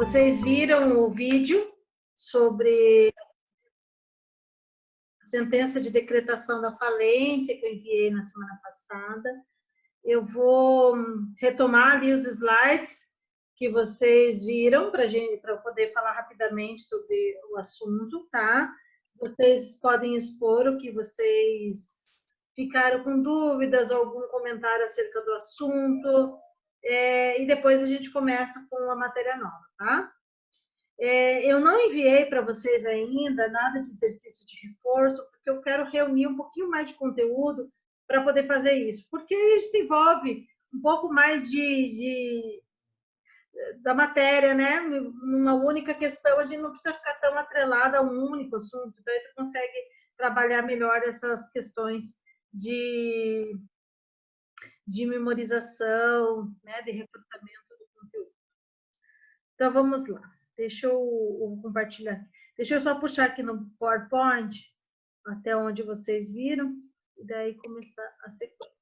Vocês viram o vídeo sobre a sentença de decretação da falência que eu enviei na semana passada. Eu vou retomar ali os slides que vocês viram para eu poder falar rapidamente sobre o assunto, tá? Vocês podem expor o que vocês ficaram com dúvidas, algum comentário acerca do assunto, e depois a gente começa com a matéria nova, tá? Eu não enviei para vocês ainda nada de exercício de reforço, porque eu quero reunir um pouquinho mais de conteúdo para poder fazer isso, porque a gente envolve um pouco mais da matéria, né? Numa única questão, a gente não precisa ficar tão atrelada a um único assunto, então a gente consegue trabalhar melhor essas questões de memorização, né? De reforçamento do conteúdo. Então, vamos lá. Deixa eu compartilhar. Deixa eu só puxar aqui no PowerPoint, até onde vocês viram, e daí começar a sequência.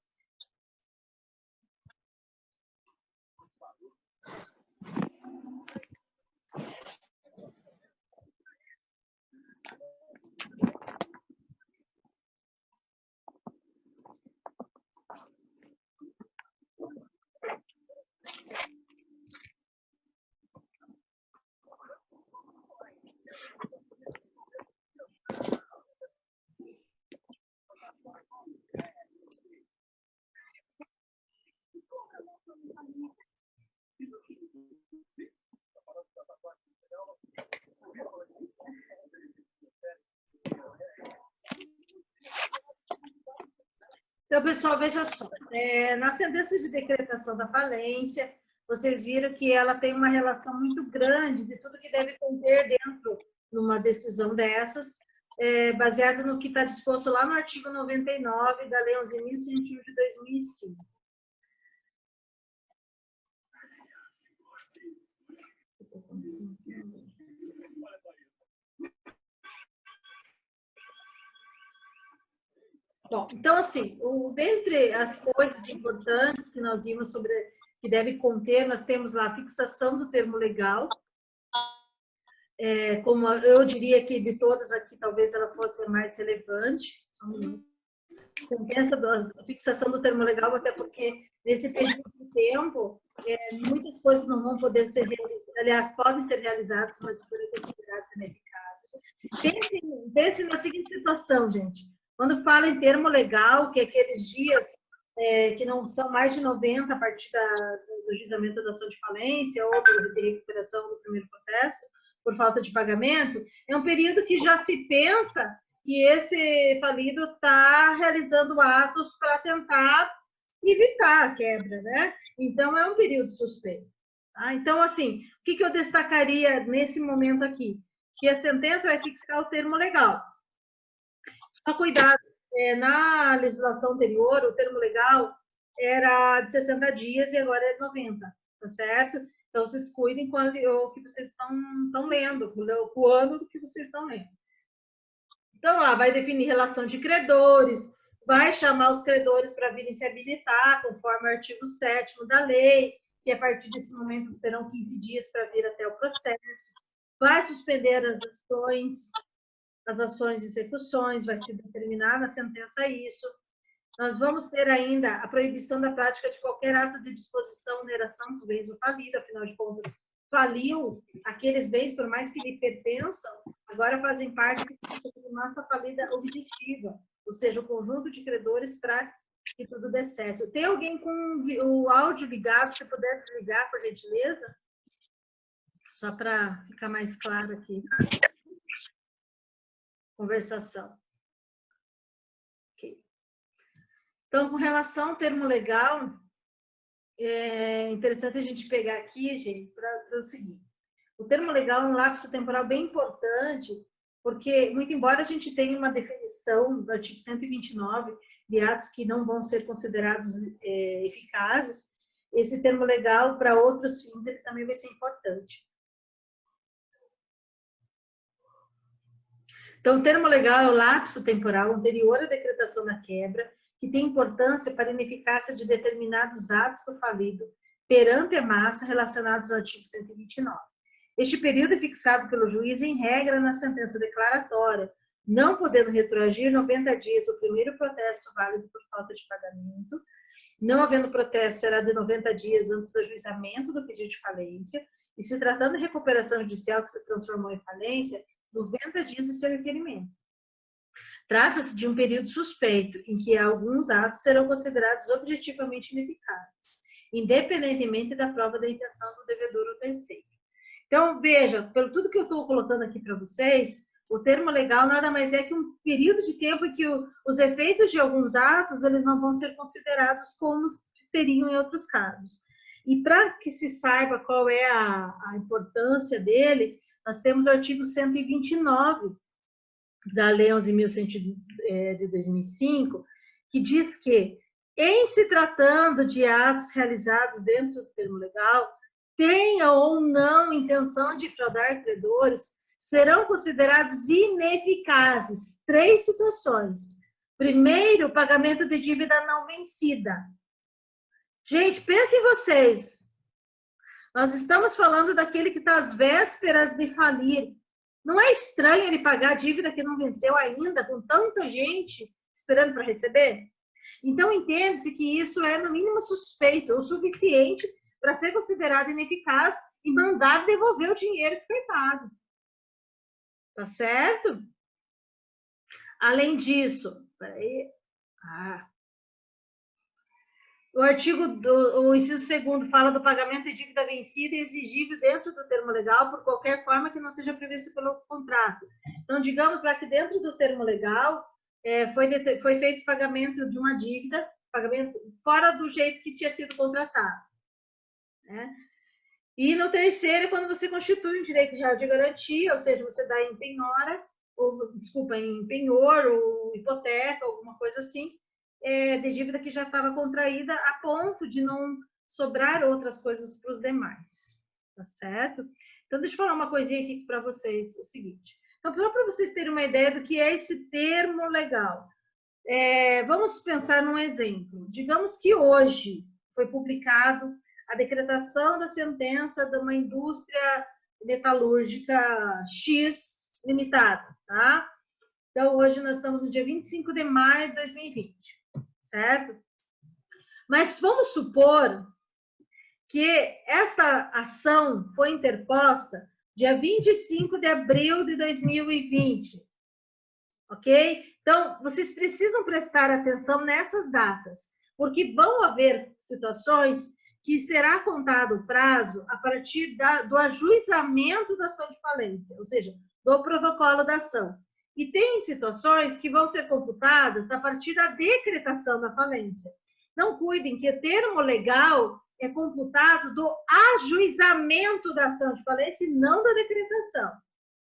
Então, pessoal, veja só. Na sentença de decretação da falência, vocês viram que ela tem uma relação muito grande de tudo que deve conter dentro de uma decisão dessas, baseado no que está disposto lá no artigo 99 da Lei 11.101 de 2005. Bom, então, assim, dentre as coisas importantes que nós vimos sobre que deve conter, nós temos lá a fixação do termo legal. Como eu diria que de todas aqui, talvez ela fosse a mais relevante. A fixação do termo legal, até porque nesse período de tempo, muitas coisas não vão poder ser realizadas, aliás, podem ser realizadas, mas podem ser consideradas ineficazes. Pense na seguinte situação, gente. Quando fala em termo legal, que é aqueles dias que não são mais de 90 a partir do juizamento da ação de falência ou de recuperação do primeiro protesto, por falta de pagamento, é um período que já se pensa que esse falido está realizando atos para tentar evitar a quebra, né? Então, é um período suspeito. Tá? Então, assim, o que eu destacaria nesse momento aqui? Que a sentença vai fixar o termo legal. Só cuidado, na legislação anterior, o termo legal era de 60 dias e agora é de 90, tá certo? Então, vocês cuidem com o que vocês estão lendo, com o ano do que vocês estão lendo. Então, lá vai definir relação de credores, vai chamar os credores para virem se habilitar, conforme o artigo 7º da lei, que a partir desse momento terão 15 dias para vir até o processo, vai suspender as ações e execuções, vai se determinar na sentença isso. Nós vamos ter ainda a proibição da prática de qualquer ato de disposição ou oneração dos bens do falido, afinal de contas, faliu aqueles bens, por mais que lhe pertençam, agora fazem parte de massa falida objetiva, ou seja, o conjunto de credores para que tudo dê certo. Tem alguém com o áudio ligado, se puder desligar, por gentileza? Só para ficar mais claro aqui. Conversação. Ok. Então, com relação ao termo legal, é interessante a gente pegar aqui, gente, para o seguinte. O termo legal é um lapso temporal bem importante, porque, muito embora a gente tenha uma definição do artigo 129 de atos que não vão ser considerados eficazes, esse termo legal, para outros fins, ele também vai ser importante. Então, o termo legal é o lapso temporal anterior à decretação da quebra, que tem importância para a ineficácia de determinados atos do falido perante a massa relacionados ao artigo 129. Este período é fixado pelo juiz em regra na sentença declaratória, não podendo retroagir 90 dias do primeiro protesto válido por falta de pagamento. Não havendo protesto, será de 90 dias antes do ajuizamento do pedido de falência. E se tratando de recuperação judicial que se transformou em falência, 90 dias de seu requerimento. Trata-se de um período suspeito, em que alguns atos serão considerados objetivamente ineficazes, independentemente da prova da intenção do devedor ou terceiro. Então, veja, pelo tudo que eu estou colocando aqui para vocês, o termo legal nada mais é que um período de tempo em que os efeitos de alguns atos eles não vão ser considerados como seriam em outros casos. E para que se saiba qual é a importância dele, nós temos o artigo 129 da Lei 11.100 de 2005, que diz que, em se tratando de atos realizados dentro do termo legal, tenha ou não intenção de fraudar credores, serão considerados ineficazes 3 situações. Primeiro, pagamento de dívida não vencida. Gente, pensem vocês. Nós estamos falando daquele que está às vésperas de falir. Não é estranho ele pagar a dívida que não venceu ainda, com tanta gente esperando para receber? Então, entende-se que isso é, no mínimo, suspeito, o suficiente para ser considerado ineficaz e mandar devolver o dinheiro que foi pago. Tá certo? Além disso, o artigo, o inciso 2º fala do pagamento de dívida vencida e exigível dentro do termo legal por qualquer forma que não seja prevista pelo contrato. Então, digamos lá que dentro do termo legal foi feito pagamento de uma dívida, pagamento fora do jeito que tinha sido contratado, né? E no terceiro, quando você constitui um direito real de garantia, ou seja, você dá em penhora, em penhor, ou hipoteca, alguma coisa assim, de dívida que já estava contraída a ponto de não sobrar outras coisas para os demais, tá certo? Então, deixa eu falar uma coisinha aqui para vocês, é o seguinte. Então, só para vocês terem uma ideia do que é esse termo legal. Vamos pensar num exemplo. Digamos que hoje foi publicado a decretação da sentença de uma indústria metalúrgica X limitada, tá? Então, hoje nós estamos no dia 25 de maio de 2020, certo? Mas vamos supor que esta ação foi interposta dia 25 de abril de 2020, ok? Então, vocês precisam prestar atenção nessas datas, porque vão haver situações que será contado o prazo a partir do ajuizamento da ação de falência, ou seja, do protocolo da ação. E tem situações que vão ser computadas a partir da decretação da falência. Não cuidem que o termo legal é computado do ajuizamento da ação de falência e não da decretação,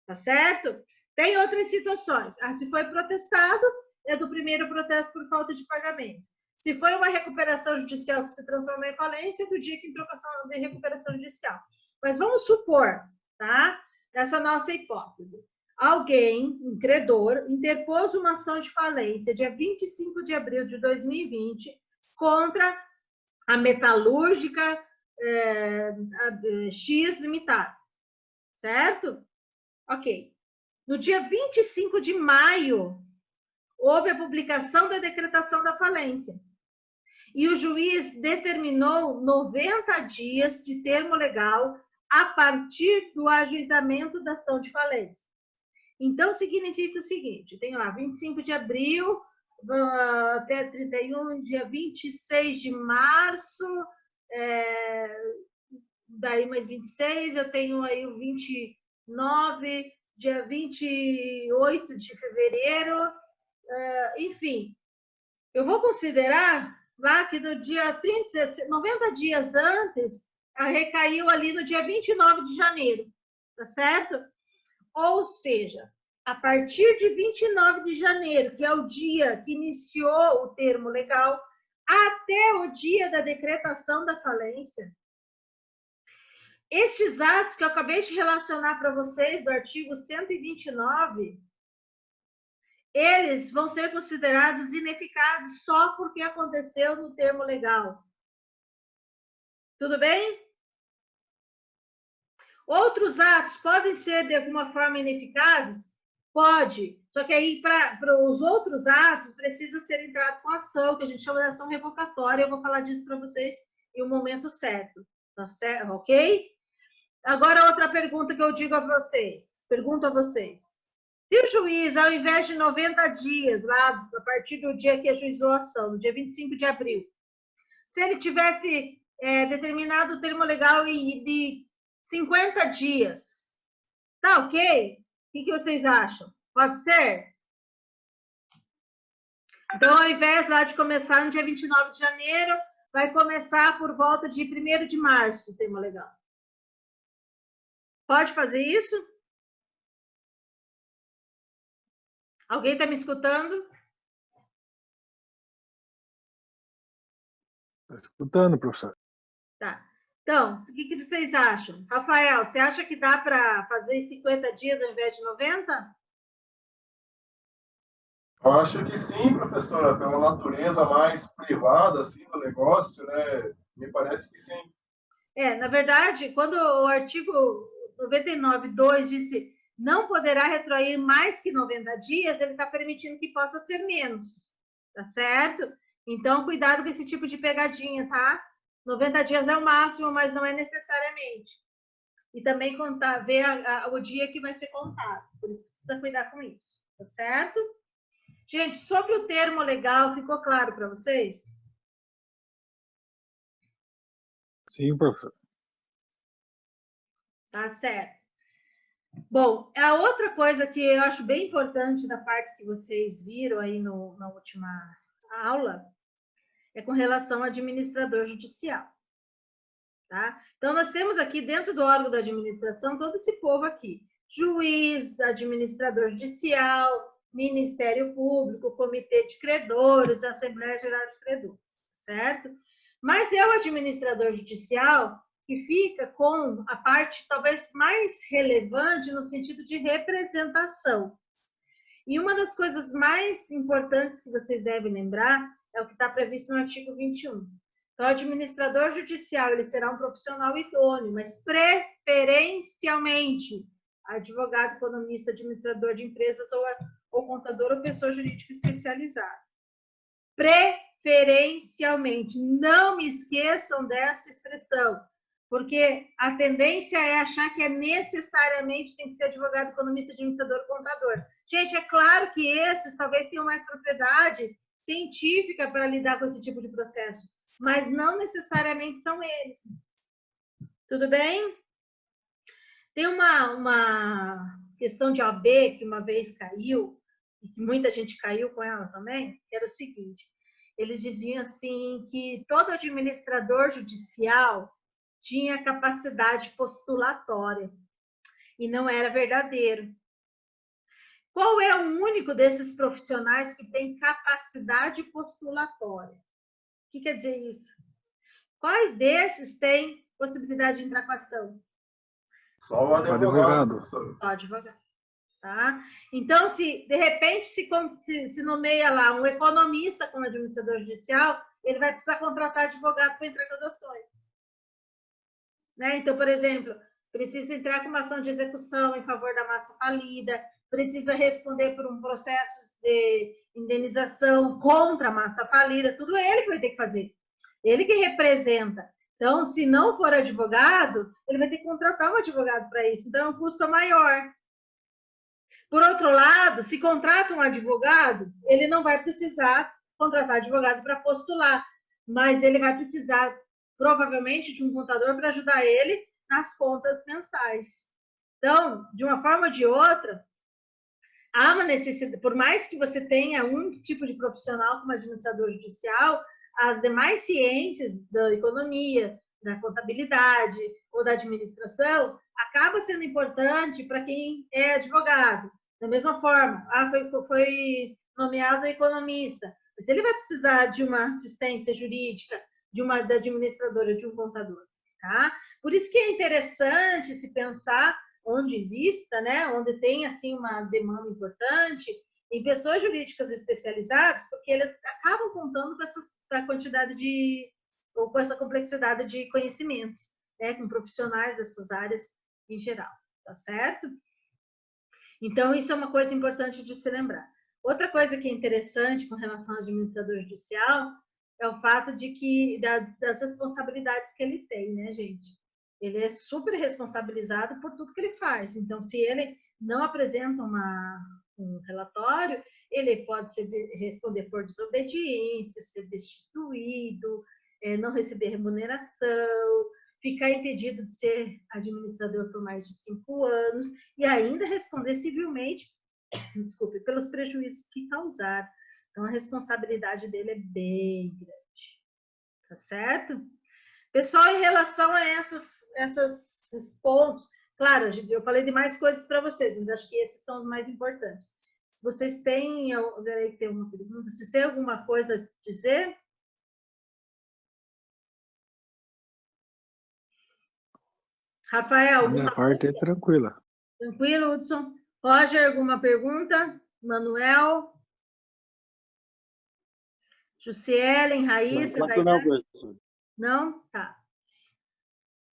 tá certo? Tem outras situações. Se foi protestado, é do primeiro protesto por falta de pagamento. Se foi uma recuperação judicial que se transformou em falência, do dia que entrou com ação de recuperação judicial. Mas vamos supor, tá? Essa nossa hipótese. Alguém, um credor, interpôs uma ação de falência dia 25 de abril de 2020 contra a metalúrgica X limitada, certo? Ok. No dia 25 de maio, houve a publicação da decretação da falência. E o juiz determinou 90 dias de termo legal a partir do ajuizamento da ação de falência. Então, significa o seguinte, tem lá 25 de abril até 31, dia 26 de março, daí mais 26, eu tenho aí o 29, dia 28 de fevereiro, enfim, eu vou considerar lá que no dia 30, 90 dias antes, recaiu ali no dia 29 de janeiro, tá certo? Ou seja, a partir de 29 de janeiro, que é o dia que iniciou o termo legal, até o dia da decretação da falência, estes atos que eu acabei de relacionar para vocês, do artigo 129, eles vão ser considerados ineficazes só porque aconteceu no termo legal. Tudo bem? Outros atos podem ser, de alguma forma, ineficazes? Pode. Só que aí, para os outros atos, precisa ser entrado com ação, que a gente chama de ação revocatória. Eu vou falar disso para vocês em um momento certo. Tá certo? Ok? Agora, outra pergunta que eu digo a vocês. Pergunto a vocês. Se o juiz, ao invés de 90 dias, lá, a partir do dia que ajuizou a ação, no dia 25 de abril, se ele tivesse determinado o termo legal de 50 dias, tá ok? O que vocês acham? Pode ser? Então, ao invés lá de começar no dia 29 de janeiro, vai começar por volta de 1º de março o termo legal. Pode fazer isso? Alguém está me escutando? Estou escutando, professor. Tá. Então, o que vocês acham? Rafael, você acha que dá para fazer em 50 dias ao invés de 90? Eu acho que sim, professora, pela natureza mais privada assim, do negócio, né? Me parece que sim. Na verdade, quando o artigo 99.2 disse não poderá retroir mais que 90 dias, ele está permitindo que possa ser menos, tá certo? Então, cuidado com esse tipo de pegadinha, tá? 90 dias é o máximo, mas não é necessariamente. E também ver o dia que vai ser contado. Por isso que precisa cuidar com isso, tá certo? Gente, sobre o termo legal, ficou claro para vocês? Sim, professor. Tá certo. Bom, a outra coisa que eu acho bem importante da parte que vocês viram aí na última aula é com relação ao administrador judicial. Tá? Então, nós temos aqui dentro do órgão da administração todo esse povo aqui. Juiz, administrador judicial, Ministério Público, Comitê de Credores, Assembleia Geral de Credores, certo? Mas é o administrador judicial que fica com a parte talvez mais relevante no sentido de representação. E uma das coisas mais importantes que vocês devem lembrar é o que está previsto no artigo 21. Então, o administrador judicial ele será um profissional idôneo, mas preferencialmente advogado, economista, administrador de empresas ou contador ou pessoa jurídica especializada. Preferencialmente. Não me esqueçam dessa expressão, porque a tendência é achar que necessariamente tem que ser advogado, economista, administrador, contador. Gente, é claro que esses talvez tenham mais propriedade científica para lidar com esse tipo de processo, mas não necessariamente são eles. Tudo bem? Tem uma questão de OAB que uma vez caiu, e que muita gente caiu com ela também, que era o seguinte, eles diziam assim que todo administrador judicial tinha capacidade postulatória, e não era verdadeiro. Qual é o único desses profissionais que tem capacidade postulatória? O que quer dizer isso? Quais desses têm possibilidade de entrar com ação? Só o advogado, professor. Só o advogado. Tá? Então, se de repente se nomeia lá um economista como administrador judicial, ele vai precisar contratar advogado para entrar com as ações. Né? Então, por exemplo, precisa entrar com uma ação de execução em favor da massa falida, precisa responder por um processo de indenização contra a massa falida, tudo ele que vai ter que fazer. Ele que representa. Então, se não for advogado, ele vai ter que contratar um advogado para isso. Então, o custo é maior. Por outro lado, se contrata um advogado, ele não vai precisar contratar advogado para postular, mas ele vai precisar, provavelmente, de um contador para ajudar ele nas contas mensais. Então, de uma forma ou de outra, há uma necessidade, por mais que você tenha um tipo de profissional como administrador judicial, as demais ciências da economia, da contabilidade ou da administração, acaba sendo importante para quem é advogado. Da mesma forma, foi nomeado economista, mas ele vai precisar de uma assistência jurídica, da administradora, de um contador. Tá? Por isso que é interessante se pensar onde exista, né, onde tem assim uma demanda importante, em pessoas jurídicas especializadas, porque eles acabam contando com essa quantidade ou com essa complexidade de conhecimentos, né, com profissionais dessas áreas em geral, tá certo? Então, isso é uma coisa importante de se lembrar. Outra coisa que é interessante com relação ao administrador judicial é o fato de que das responsabilidades que ele tem, né, gente? Ele é super responsabilizado por tudo que ele faz. Então, se ele não apresenta um relatório, ele pode responder por desobediência, ser destituído, não receber remuneração, ficar impedido de ser administrador por mais de 5 anos e ainda responder civilmente, desculpe, pelos prejuízos que causar. Então, a responsabilidade dele é bem grande. Tá certo? Pessoal, em relação a esses pontos, claro, eu falei de mais coisas para vocês, mas acho que esses são os mais importantes. Vocês têm, tem uma pergunta, vocês têm alguma coisa a dizer? Rafael, A minha parte é tranquila. Tranquilo, Hudson? Roger, alguma pergunta? Manuel? Jussielen, Raíssa? Não, professor. Não? Tá.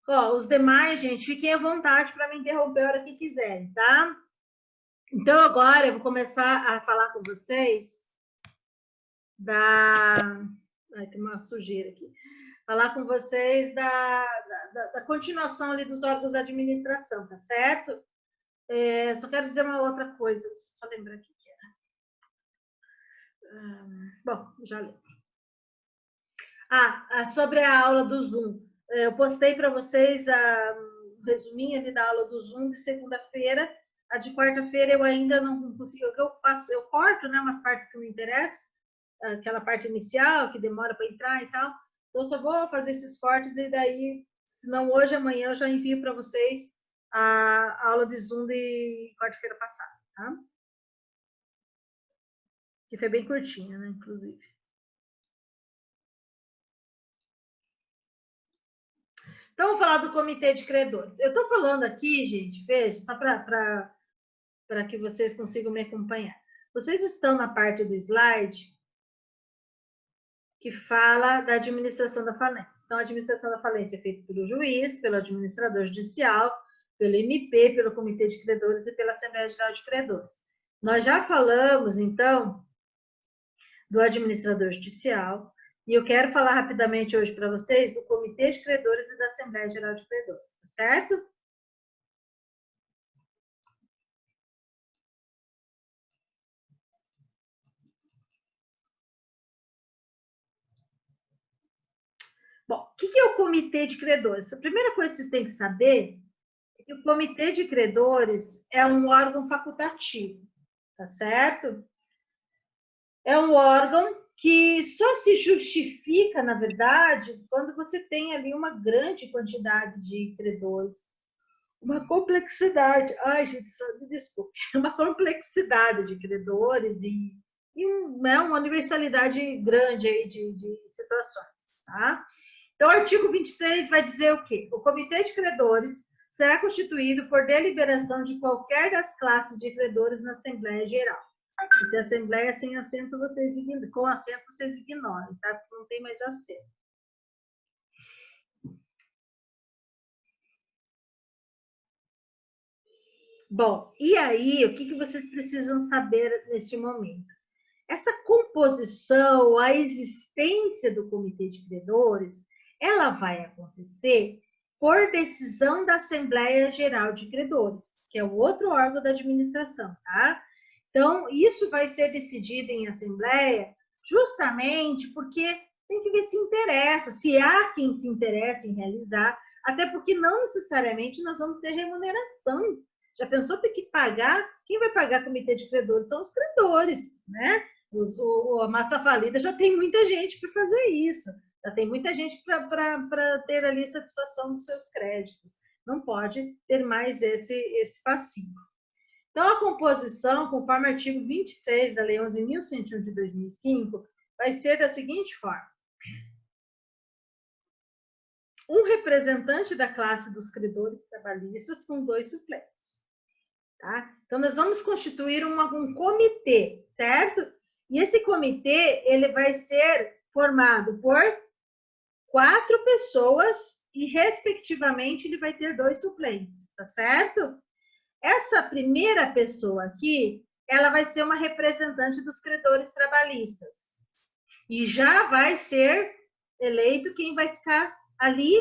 Ó, os demais, gente, fiquem à vontade para me interromper a hora que quiserem, tá? Então, agora eu vou começar a falar com vocês Ai, tem uma sujeira aqui. Falar com vocês da continuação ali dos órgãos da administração, tá certo? Só quero dizer uma outra coisa, só lembrar aqui que era. Bom, já lembro. Sobre a aula do Zoom. Eu postei para vocês um resuminho ali da aula do Zoom de segunda-feira. A de quarta-feira eu ainda não consegui. O que eu faço? Eu corto, né, umas partes que me interessam, aquela parte inicial que demora para entrar e tal. Então, eu só vou fazer esses cortes e daí, se não hoje, amanhã, eu já envio para vocês a aula de Zoom de quarta-feira passada, tá? Que foi bem curtinha, né, inclusive. Então, vamos falar do comitê de credores. Eu estou falando aqui, gente, veja, só para que vocês consigam me acompanhar. Vocês estão na parte do slide que fala da administração da falência. Então, a administração da falência é feita pelo juiz, pelo administrador judicial, pelo MP, pelo comitê de credores e pela Assembleia Geral de Credores. Nós já falamos, então, do administrador judicial, e eu quero falar rapidamente hoje para vocês do comitê de credores e da Assembleia Geral de Credores, tá certo? Bom, o que é o comitê de credores? A primeira coisa que vocês têm que saber é que o comitê de credores é um órgão facultativo, tá certo? É um órgão que só se justifica, na verdade, quando você tem ali uma grande quantidade de credores, uma complexidade, ai, gente, me desculpe, uma complexidade de credores e uma universalidade grande aí de situações, tá? Então, o artigo 26 vai dizer o quê? O comitê de credores será constituído por deliberação de qualquer das classes de credores na Assembleia Geral. E se a Assembleia é sem assento, com assento vocês ignoram, tá? Porque não tem mais assento. Bom, e aí, o que vocês precisam saber neste momento? Essa composição, a existência do comitê de credores, ela vai acontecer por decisão da Assembleia Geral de Credores, que é o outro órgão da administração, tá? Então, isso vai ser decidido em Assembleia justamente porque tem que ver se interessa, se há quem se interessa em realizar, até porque não necessariamente nós vamos ter remuneração. Já pensou ter que pagar? Quem vai pagar comitê de credores são os credores, né? A massa falida já tem muita gente para fazer isso. Já tem muita gente para ter ali satisfação dos seus créditos. Não pode ter mais esse passivo. Então, a composição, conforme o artigo 26 da Lei 11.101 de 2005, vai ser da seguinte forma. Um representante da classe dos credores trabalhistas com 2 suplentes. Tá? Então, nós vamos constituir um comitê, certo? E esse comitê, ele vai ser formado por 4 pessoas e, respectivamente, ele vai ter 2 suplentes, tá certo? Essa primeira pessoa aqui, ela vai ser uma representante dos credores trabalhistas. E já vai ser eleito quem vai ficar ali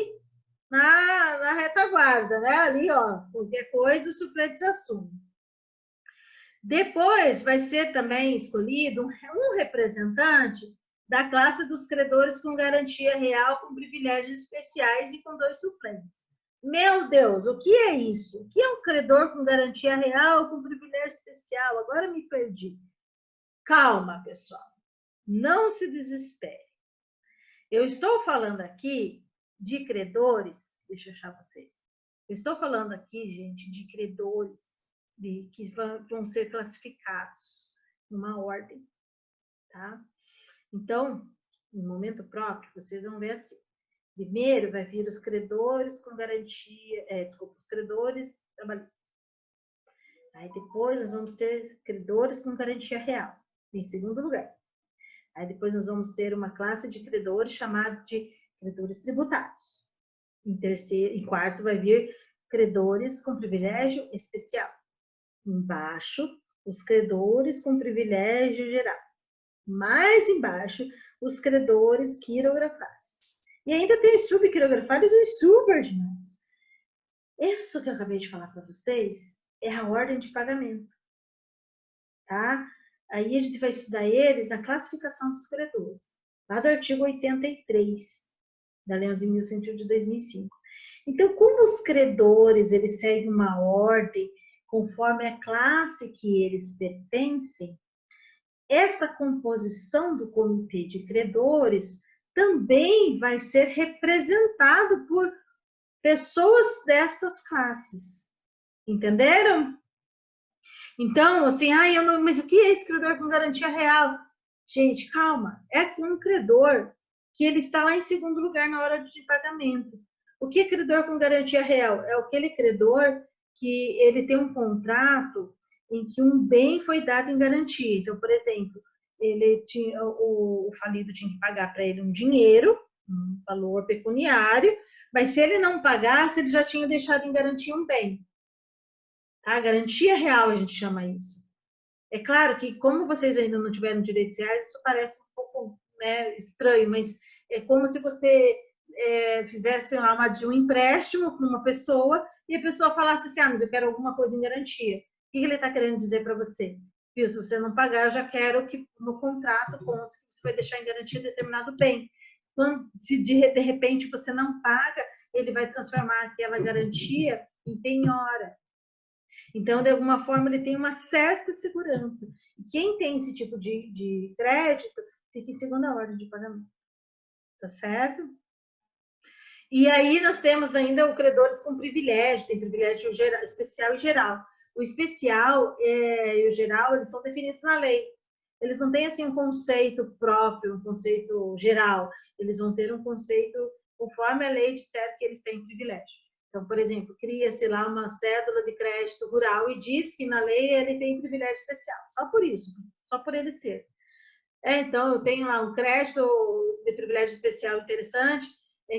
na retaguarda, né? Ali, ó, qualquer coisa, os suplentes assumem. Depois vai ser também escolhido um representante da classe dos credores com garantia real, com privilégios especiais e com 2 suplentes. Meu Deus, o que é isso? O que é um credor com garantia real, com privilégio especial? Agora me perdi. Calma, pessoal. Não se desespere. Eu estou falando aqui de credores, deixa eu achar vocês. Eu estou falando aqui, gente, de credores que vão ser classificados numa ordem, tá? Então, no momento próprio, vocês vão ver assim. Primeiro vai vir os credores com garantia, os credores trabalhistas. Aí depois nós vamos ter credores com garantia real, em segundo lugar. Aí depois nós vamos ter uma classe de credores chamada de credores tributários. Em quarto vai vir credores com privilégio especial. Embaixo, os credores com privilégio geral. Mais embaixo, os credores quirografários. E ainda tem os subquirografários e os subordinados. Isso que eu acabei de falar para vocês é a ordem de pagamento. Tá? Aí a gente vai estudar eles na classificação dos credores, lá do artigo 83 da Lei 11.101 de 2005. Então, como os credores eles seguem uma ordem conforme a classe que eles pertencem, essa composição do comitê de credores também vai ser representado por pessoas destas classes. Entenderam? Então, assim, mas o que é esse credor com garantia real? Gente, calma. É um credor que ele está lá em segundo lugar na hora de pagamento. O que é credor com garantia real? É aquele credor que ele tem um contrato em que um bem foi dado em garantia. Então, por exemplo, o falido tinha que pagar para ele um dinheiro, um valor pecuniário, mas se ele não pagasse, ele já tinha deixado em garantia um bem. Tá? Garantia real, a gente chama isso. É claro que, como vocês ainda não tiveram direitos reais, isso parece um pouco, né, estranho, mas é como se você fizesse um empréstimo para uma pessoa e a pessoa falasse assim, mas eu quero alguma coisa em garantia. O que ele está querendo dizer para você? Viu, se você não pagar, eu já quero que no contrato conste que você vai deixar em garantia determinado bem. Quando, se de repente você não paga, ele vai transformar aquela garantia em penhora. Então, de alguma forma, ele tem uma certa segurança. E quem tem esse tipo de crédito fica em segunda ordem de pagamento. Tá certo? E aí nós temos ainda os credores com privilégio, tem privilégio geral, especial e geral. O especial e o geral, eles são definidos na lei. Eles não têm assim um conceito próprio, um conceito geral. Eles vão ter um conceito conforme a lei disser que eles têm privilégio. Então, por exemplo, cria-se lá uma cédula de crédito rural e diz que na lei ele tem privilégio especial. Só por isso, só por ele ser. Então, eu tenho lá um crédito de privilégio especial interessante,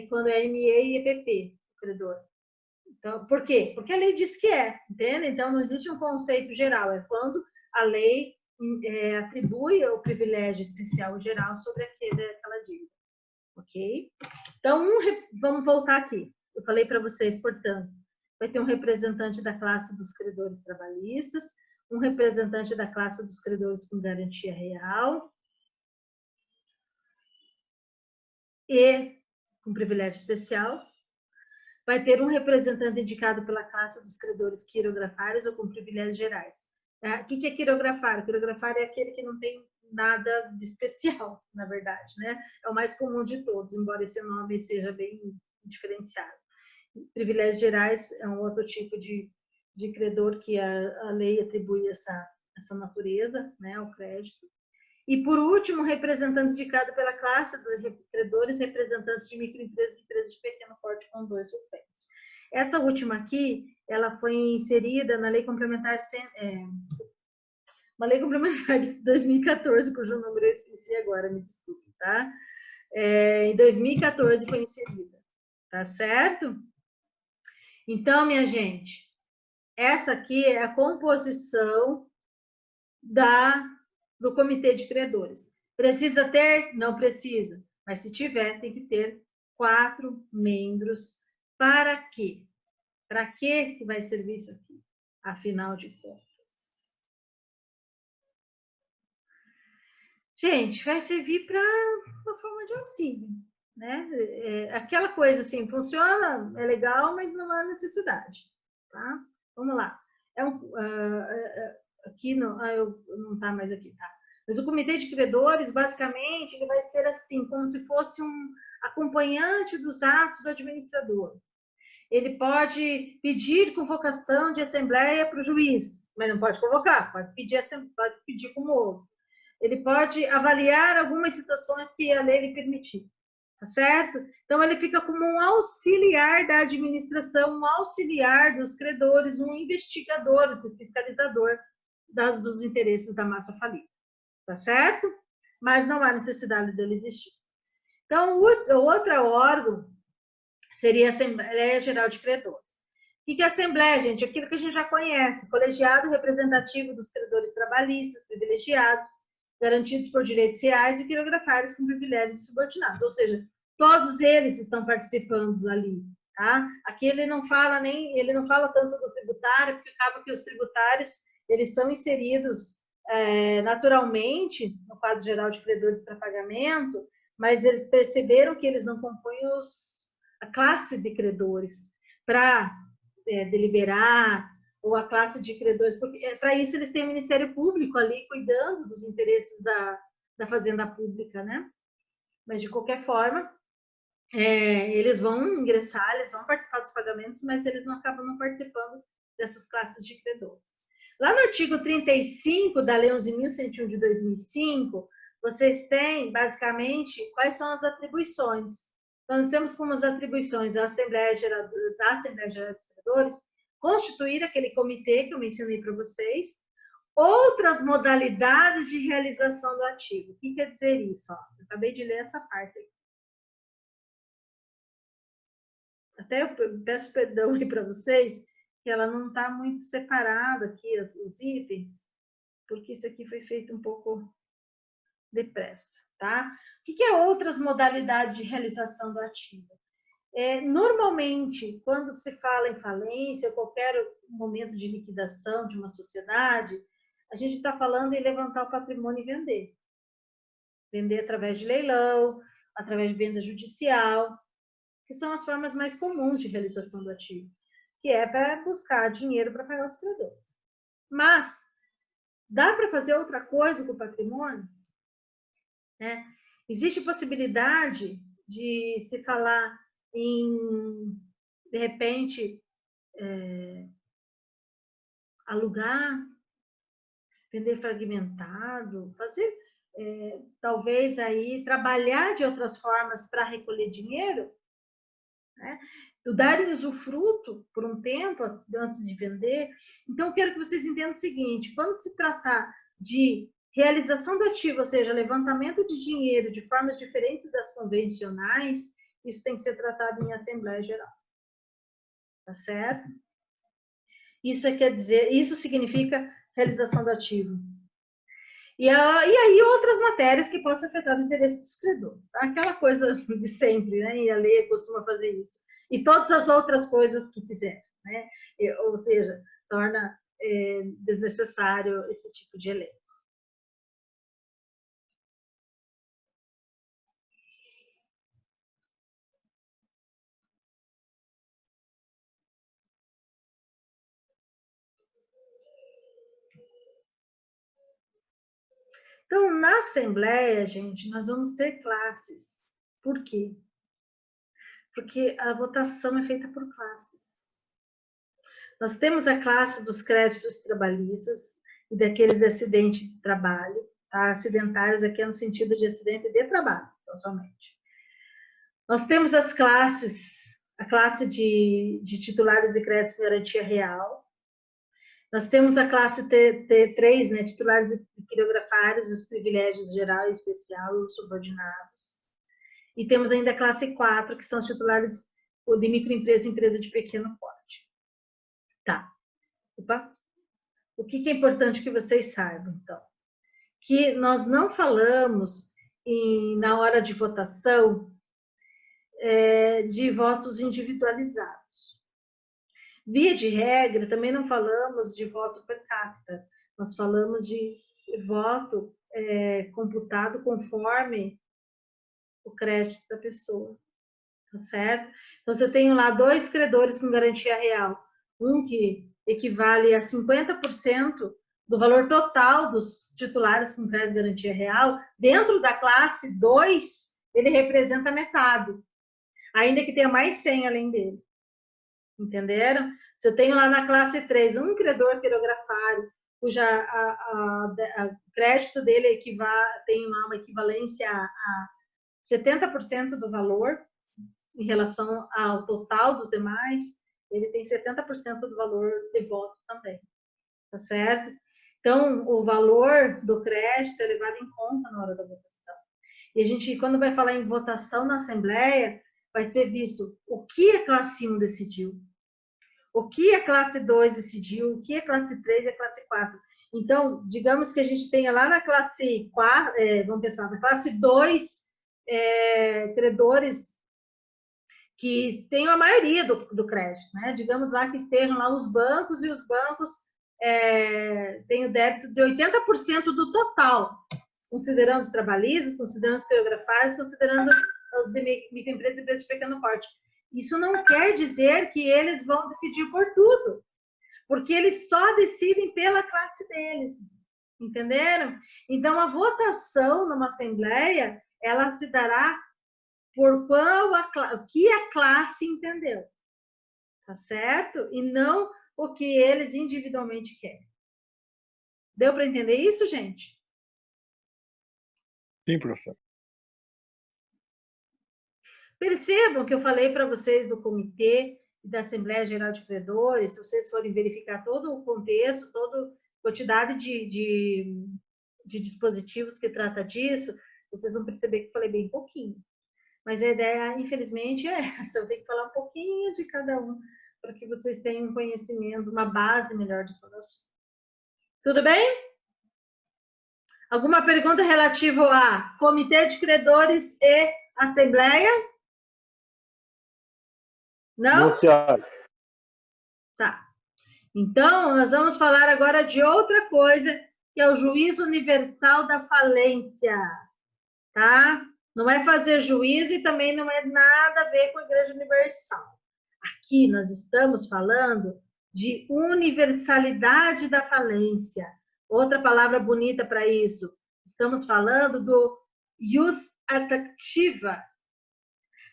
quando é ME e EPP, o credor. Então, por quê? Porque a lei diz que é, entende? Então, não existe um conceito geral, é quando a lei atribui o privilégio especial geral sobre aquela dívida, ok? Então, vamos voltar aqui. Eu falei para vocês, portanto, vai ter um representante da classe dos credores trabalhistas, um representante da classe dos credores com garantia real e com privilégio especial. Vai ter um representante indicado pela classe dos credores quirografários ou com privilégios gerais. O que é quirografário? Quirografário é aquele que não tem nada de especial, na verdade, né? É o mais comum de todos, embora esse nome seja bem diferenciado. Privilégios gerais é um outro tipo de credor que a lei atribui essa natureza, né, ao crédito. E, por último, representante indicado pela classe dos credores, representantes de microempresas e empresas de pequeno porte com 2 suplentes. Essa última aqui, ela foi inserida na Lei Complementar, uma Lei Complementar de 2014, cujo número eu esqueci agora, me desculpe, tá? Em 2014 foi inserida, Tá certo? Então, minha gente, essa aqui é a composição do comitê de credores. Precisa ter? Não precisa. Mas se tiver, tem que ter 4 membros. Para quê? Para que vai servir isso aqui? Afinal de contas. Gente, vai servir para uma forma de auxílio, né? Aquela coisa assim, funciona, é legal, mas não há necessidade, tá? Vamos lá. Aqui não, não tá mais aqui, tá? Mas o comitê de credores, basicamente, ele vai ser assim, como se fosse um acompanhante dos atos do administrador. Ele pode pedir convocação de assembleia para o juiz, mas não pode convocar, pode pedir como outro. Ele pode avaliar algumas situações que a lei lhe permitir, tá certo? Então, ele fica como um auxiliar da administração, um auxiliar dos credores, um investigador, um fiscalizador dos interesses da massa falida, tá certo? Mas não há necessidade dele existir. Então, o outro órgão seria a Assembleia Geral de Credores. O que é a Assembleia, gente? Aquilo que a gente já conhece, colegiado representativo dos credores trabalhistas, privilegiados, garantidos por direitos reais e quirografários com privilégios subordinados, ou seja, todos eles estão participando ali, tá? Aqui ele não fala tanto do tributário, porque acaba que os tributários, eles são inseridos naturalmente no quadro geral de credores para pagamento, mas eles perceberam que eles não compõem a classe de credores para deliberar, ou a classe de credores, porque para isso eles têm o Ministério Público ali cuidando dos interesses da fazenda pública, né? Mas, de qualquer forma, eles vão ingressar, eles vão participar dos pagamentos, mas eles não acabam não participando dessas classes de credores. Lá no artigo 35 da Lei 11.101 de 2005, vocês têm, basicamente, quais são as atribuições. Então, nós temos como as atribuições da Assembleia Geral dos Credores constituir aquele comitê que eu mencionei para vocês, outras modalidades de realização do ativo. O que quer dizer isso? Ó, eu acabei de ler essa parte aqui. Até eu peço perdão aí para vocês, que ela não está muito separada aqui, os itens, porque isso aqui foi feito um pouco depressa, tá? O que é outras modalidades de realização do ativo? Normalmente, quando se fala em falência, ou qualquer momento de liquidação de uma sociedade, a gente está falando em levantar o patrimônio e vender. Vender através de leilão, através de venda judicial, que são as formas mais comuns de realização do ativo, que é para buscar dinheiro para pagar os credores. Mas, dá para fazer outra coisa com o patrimônio? Né? Existe possibilidade de se falar em, de repente, alugar, vender fragmentado, fazer, talvez aí, trabalhar de outras formas para recolher dinheiro, né? Darem usufruto por um tempo antes de vender. Então, eu quero que vocês entendam o seguinte, quando se tratar de realização do ativo, ou seja, levantamento de dinheiro de formas diferentes das convencionais, isso tem que ser tratado em Assembleia Geral. Tá certo? Isso significa realização do ativo. E aí outras matérias que possam afetar o interesse dos credores. Tá? Aquela coisa de sempre, né? E a lei costuma fazer isso. E todas as outras coisas que fizer, né? Ou seja, torna desnecessário esse tipo de elenco. Então, na Assembleia, gente, nós vamos ter classes. Por quê? Porque a votação é feita por classes. Nós temos a classe dos créditos trabalhistas e daqueles de acidente de trabalho, tá? Acidentários aqui é no sentido de acidente de trabalho, então, somente. Nós temos a classe de titulares de crédito com garantia real. Nós temos a classe T3, né, titulares e quirografários, os privilégios geral e especial, os subordinados. E temos ainda a classe 4, que são os titulares o de microempresa e empresa de pequeno porte. Tá. Opa. O que é importante que vocês saibam, então? Que nós não falamos na hora de votação de votos individualizados. Via de regra, também não falamos de voto per capita. Nós falamos de voto computado conforme o crédito da pessoa. Tá certo? Então, se eu tenho lá 2 credores com garantia real, um que equivale a 50% do valor total dos titulares com crédito de garantia real, dentro da classe 2, ele representa metade, ainda que tenha mais 100 além dele. Entenderam? Se eu tenho lá na classe 3 um credor quirografário, cuja o crédito dele tem lá uma equivalência a 70% do valor, em relação ao total dos demais, ele tem 70% do valor de voto também. Tá certo? Então, o valor do crédito é levado em conta na hora da votação. E a gente, quando vai falar em votação na Assembleia, vai ser visto o que a classe 1 decidiu, o que a classe 2 decidiu, o que a classe 3 e a classe 4. Então, digamos que a gente tenha lá na classe 4, vamos pensar, na classe 2, credores que tenham a maioria do crédito, né? Digamos lá que estejam lá os bancos, e os bancos têm o débito de 80% do total, considerando os trabalhistas, considerando os quirografários, considerando os de microempresas e empresas de pequeno porte. Isso não quer dizer que eles vão decidir por tudo, porque eles só decidem pela classe deles, entenderam? Então, a votação numa assembleia, ela se dará por o que a classe entendeu, tá certo? E não o que eles individualmente querem. Deu para entender isso, gente? Sim, professor. Percebam que eu falei para vocês do comitê e da Assembleia Geral de Credores, se vocês forem verificar todo o contexto, toda a quantidade de dispositivos que trata disso, vocês vão perceber que eu falei bem pouquinho. Mas a ideia, infelizmente, é essa. Eu tenho que falar um pouquinho de cada um, para que vocês tenham um conhecimento, uma base melhor de todo o assunto. Tudo bem? Alguma pergunta relativa a comitê de credores e assembleia? Não? Não, senhora. Tá. Então, nós vamos falar agora de outra coisa, que é o juízo universal da falência. Tá? Não é fazer juízo e também não é nada a ver com a Igreja Universal. Aqui nós estamos falando de universalidade da falência. Outra palavra bonita para isso. Estamos falando do jus attractiva,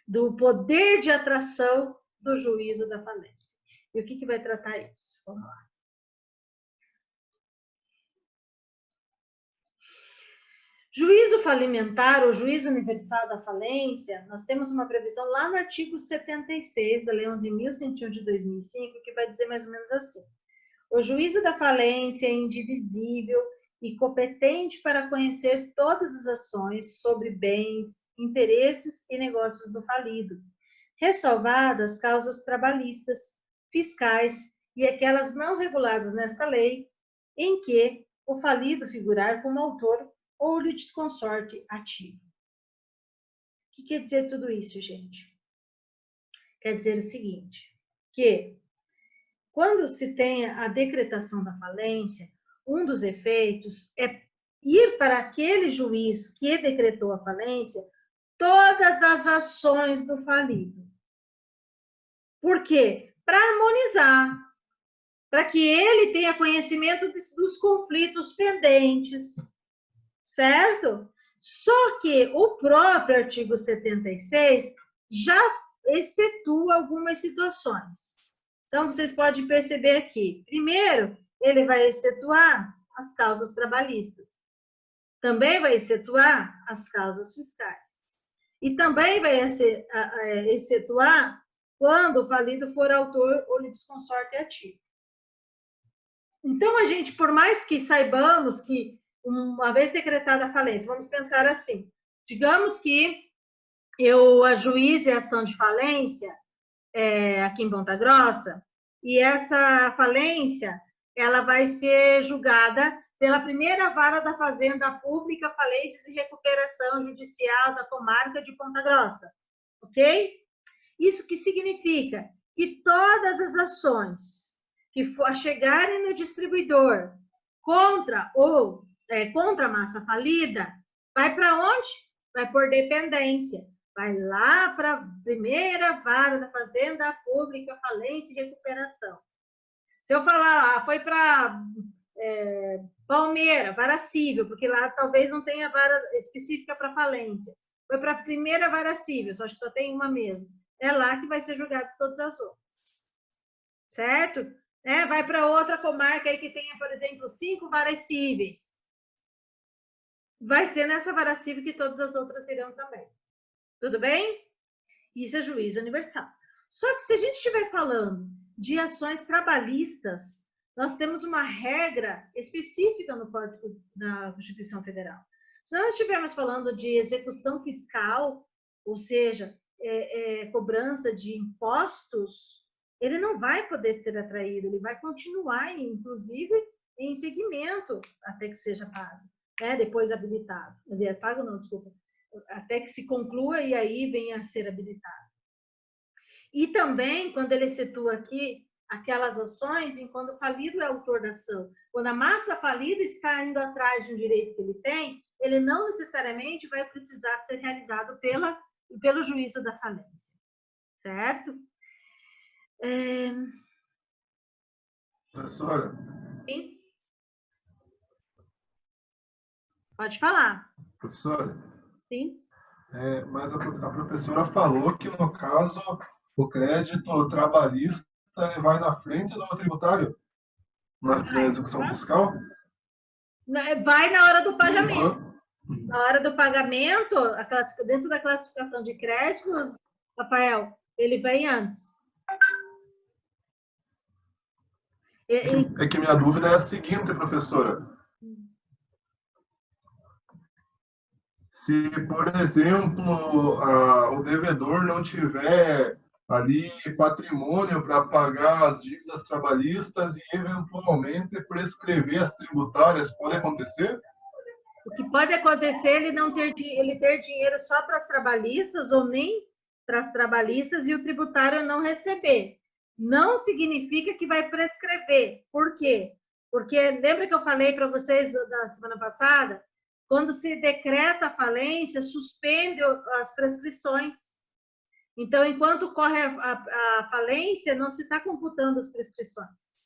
do poder de atração do juízo da falência. E o que vai tratar isso? Vamos lá. Juízo falimentar, ou juízo universal da falência, nós temos uma previsão lá no artigo 76 da Lei 11.101 de 2005, que vai dizer mais ou menos assim: o juízo da falência é indivisível e competente para conhecer todas as ações sobre bens, interesses e negócios do falido, ressalvadas causas trabalhistas, fiscais e aquelas não reguladas nesta lei, em que o falido figurar como autor ou litisconsorte ativo. O que quer dizer tudo isso, gente? Quer dizer o seguinte, que quando se tem a decretação da falência, um dos efeitos é ir para aquele juiz que decretou a falência todas as ações do falido. Por quê? Para harmonizar, para que ele tenha conhecimento dos conflitos pendentes, certo? Só que o próprio artigo 76 já excetua algumas situações. Então, vocês podem perceber aqui. Primeiro, ele vai excetuar as causas trabalhistas. Também vai excetuar as causas fiscais. E também vai excetuar quando o falido for autor ou litisconsorte ativo. Então, a gente, por mais que saibamos que, uma vez decretada a falência, vamos pensar assim, digamos que eu ajuize a ação de falência aqui em Ponta Grossa, e essa falência ela vai ser julgada pela primeira vara da Fazenda Pública, Falências e Recuperação Judicial da comarca de Ponta Grossa, ok? Isso que significa que todas as ações que for chegarem no distribuidor contra a massa falida, vai para onde? Vai por dependência. Vai lá para a primeira vara da Fazenda Pública, Falência e Recuperação. Se eu falar, foi para Palmeira, vara civil, porque lá talvez não tenha vara específica para falência. Foi para a primeira vara civil, acho que só tem uma mesmo. É lá que vai ser julgado todas as outras. Certo? Vai para outra comarca aí que tenha, por exemplo, 5 varas cíveis. Vai ser nessa vara civil que todas as outras irão também. Tudo bem? Isso é juízo universal. Só que se a gente estiver falando de ações trabalhistas, nós temos uma regra específica no Código da Constituição Federal. Se nós estivermos falando de execução fiscal, ou seja, cobrança de impostos, ele não vai poder ser atraído, ele vai continuar, inclusive, em segmento, até que seja pago, depois habilitado. Pago não, desculpa. Até que se conclua e aí venha a ser habilitado. E também, quando ele situa aqui aquelas ações em quando o falido é autor da ação. Quando a massa falida está indo atrás de um direito que ele tem, ele não necessariamente vai precisar ser realizado pelo juízo da falência. Certo? Professora? Sim? Pode falar. Professora? Sim. Mas a professora falou que, no caso, o crédito trabalhista ele vai na frente do tributário na execução fiscal? Vai na hora do pagamento. Na hora do pagamento, dentro da classificação de créditos, Rafael, ele vem antes. É que minha dúvida é a seguinte, professora. Se, por exemplo, o devedor não tiver ali patrimônio para pagar as dívidas trabalhistas e, eventualmente, prescrever as tributárias, pode acontecer? O que pode acontecer é ele ter dinheiro só para as trabalhistas ou nem para as trabalhistas e o tributário não receber. Não significa que vai prescrever. Por quê? Porque lembra que eu falei para vocês da semana passada? Quando se decreta a falência, suspende as prescrições. Então, enquanto corre a falência, não se está computando as prescrições.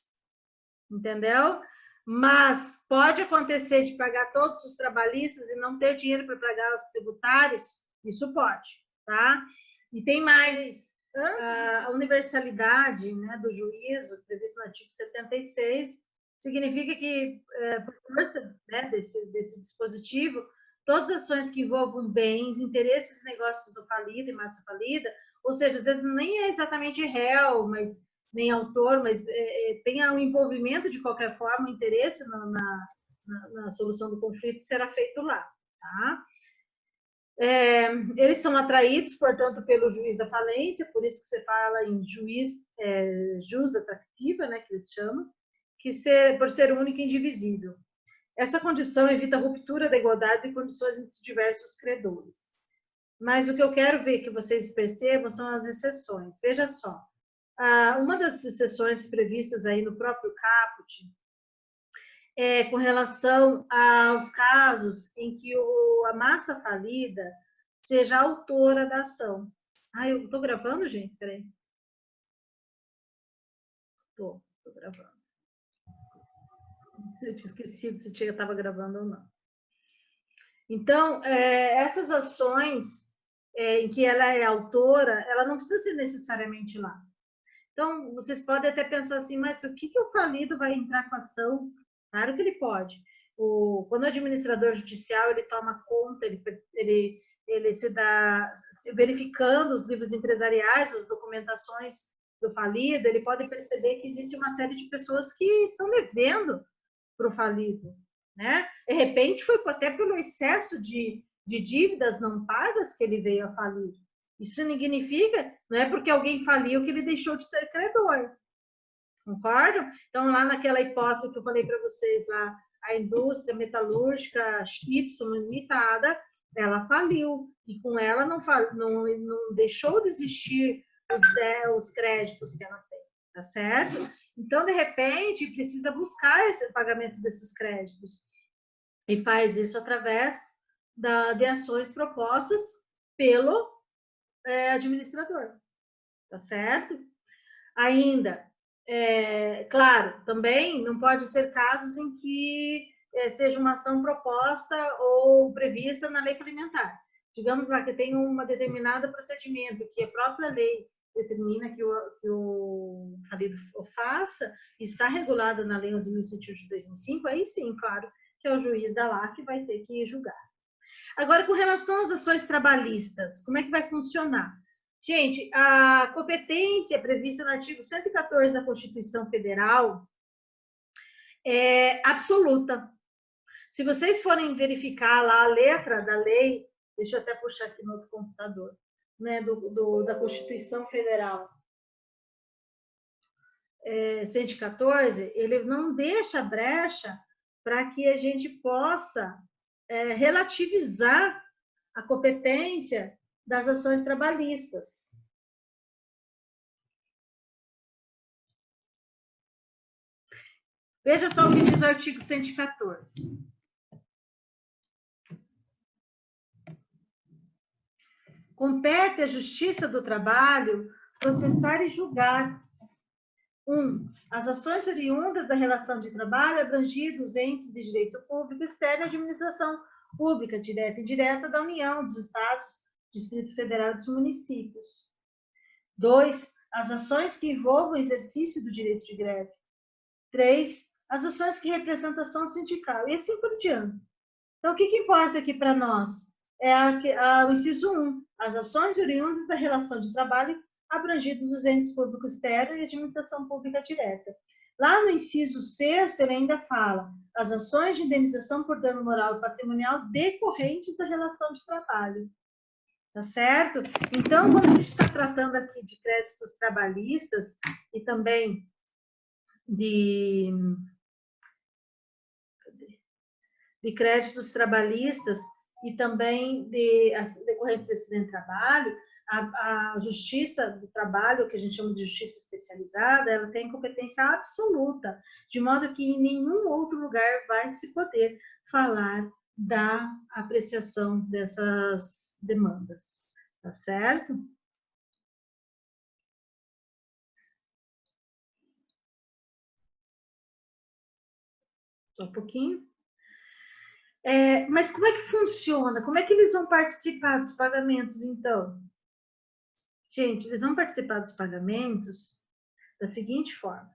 Entendeu? Mas pode acontecer de pagar todos os trabalhistas e não ter dinheiro para pagar os tributários? Isso pode, tá? E tem mais. A universalidade, né, do juízo, previsto no artigo 76, significa que, por força, né, desse dispositivo, todas as ações que envolvam bens, interesses e negócios do falido e massa falida, ou seja, às vezes nem é exatamente réu, mas nem autor, mas tenha um envolvimento de qualquer forma, um interesse na solução do conflito, será feito lá, tá? Eles são atraídos, portanto, pelo juiz da falência, por isso que você fala em jus atractiva, né, que eles chamam, por ser único e indivisível. Essa condição evita a ruptura da igualdade de condições entre diversos credores. Mas o que eu quero ver que vocês percebam são as exceções. Veja só, uma das exceções previstas aí no próprio caput é com relação aos casos em que a massa falida seja autora da ação. Eu estou gravando, gente? Peraí. Estou gravando. Eu tinha esquecido se eu estava gravando ou não. Então, essas ações em que ela é autora, ela não precisa ser necessariamente lá. Então, vocês podem até pensar assim, mas o que o falido vai entrar com a ação? Claro que ele pode. Quando o administrador judicial ele toma conta, ele se dá, verificando os livros empresariais, as documentações do falido, ele pode perceber que existe uma série de pessoas que estão devendo para o falido, né? De repente, foi até pelo excesso de dívidas não pagas que ele veio a falir. Isso significa, não é porque alguém faliu que ele deixou de ser credor. Concordam? Então, lá naquela hipótese que eu falei para vocês, lá, a indústria metalúrgica Y limitada, ela faliu. E com ela não deixou de existir os créditos que ela tem. Tá certo? Então, de repente, precisa buscar esse pagamento desses créditos. E faz isso através de ações propostas pelo administrador. Tá certo? Ainda, claro, também não pode ser casos em que seja uma ação proposta ou prevista na lei alimentar. Digamos lá que tem um determinado procedimento que a própria lei determina que o falido faça, está regulada na Lei 11.101 de 2005, aí sim, claro, que é o juiz da lá que vai ter que julgar. Agora, com relação às ações trabalhistas, como é que vai funcionar? Gente, a competência prevista no artigo 114 da Constituição Federal é absoluta. Se vocês forem verificar lá a letra da lei, deixa eu até puxar aqui no outro computador, né, da Constituição Federal 114, ele não deixa brecha para que a gente possa relativizar a competência das ações trabalhistas. Veja só o que diz o artigo 114. Compete à Justiça do Trabalho processar e julgar: 1. As ações oriundas da relação de trabalho abrangidos entes de direito público externo à administração pública, direta e indireta da União, dos Estados, Distrito Federal e dos municípios. 2. As ações que envolvam o exercício do direito de greve. 3. As ações que representação sindical, e assim por diante. Então, o que importa aqui para nós? O inciso 1, as ações oriundas da relação de trabalho abrangidos os entes públicos externos e administração pública direta. Lá no inciso 6, ele ainda fala as ações de indenização por dano moral e patrimonial decorrentes da relação de trabalho. Tá certo? Então, quando a gente está tratando aqui de créditos trabalhistas e também de créditos trabalhistas e também decorrentes desse acidente de trabalho, a Justiça do Trabalho, que a gente chama de Justiça Especializada, ela tem competência absoluta, de modo que em nenhum outro lugar vai se poder falar da apreciação dessas demandas, tá certo? Só um pouquinho. Mas como é que funciona? Como é que eles vão participar dos pagamentos, então? Gente, eles vão participar dos pagamentos da seguinte forma.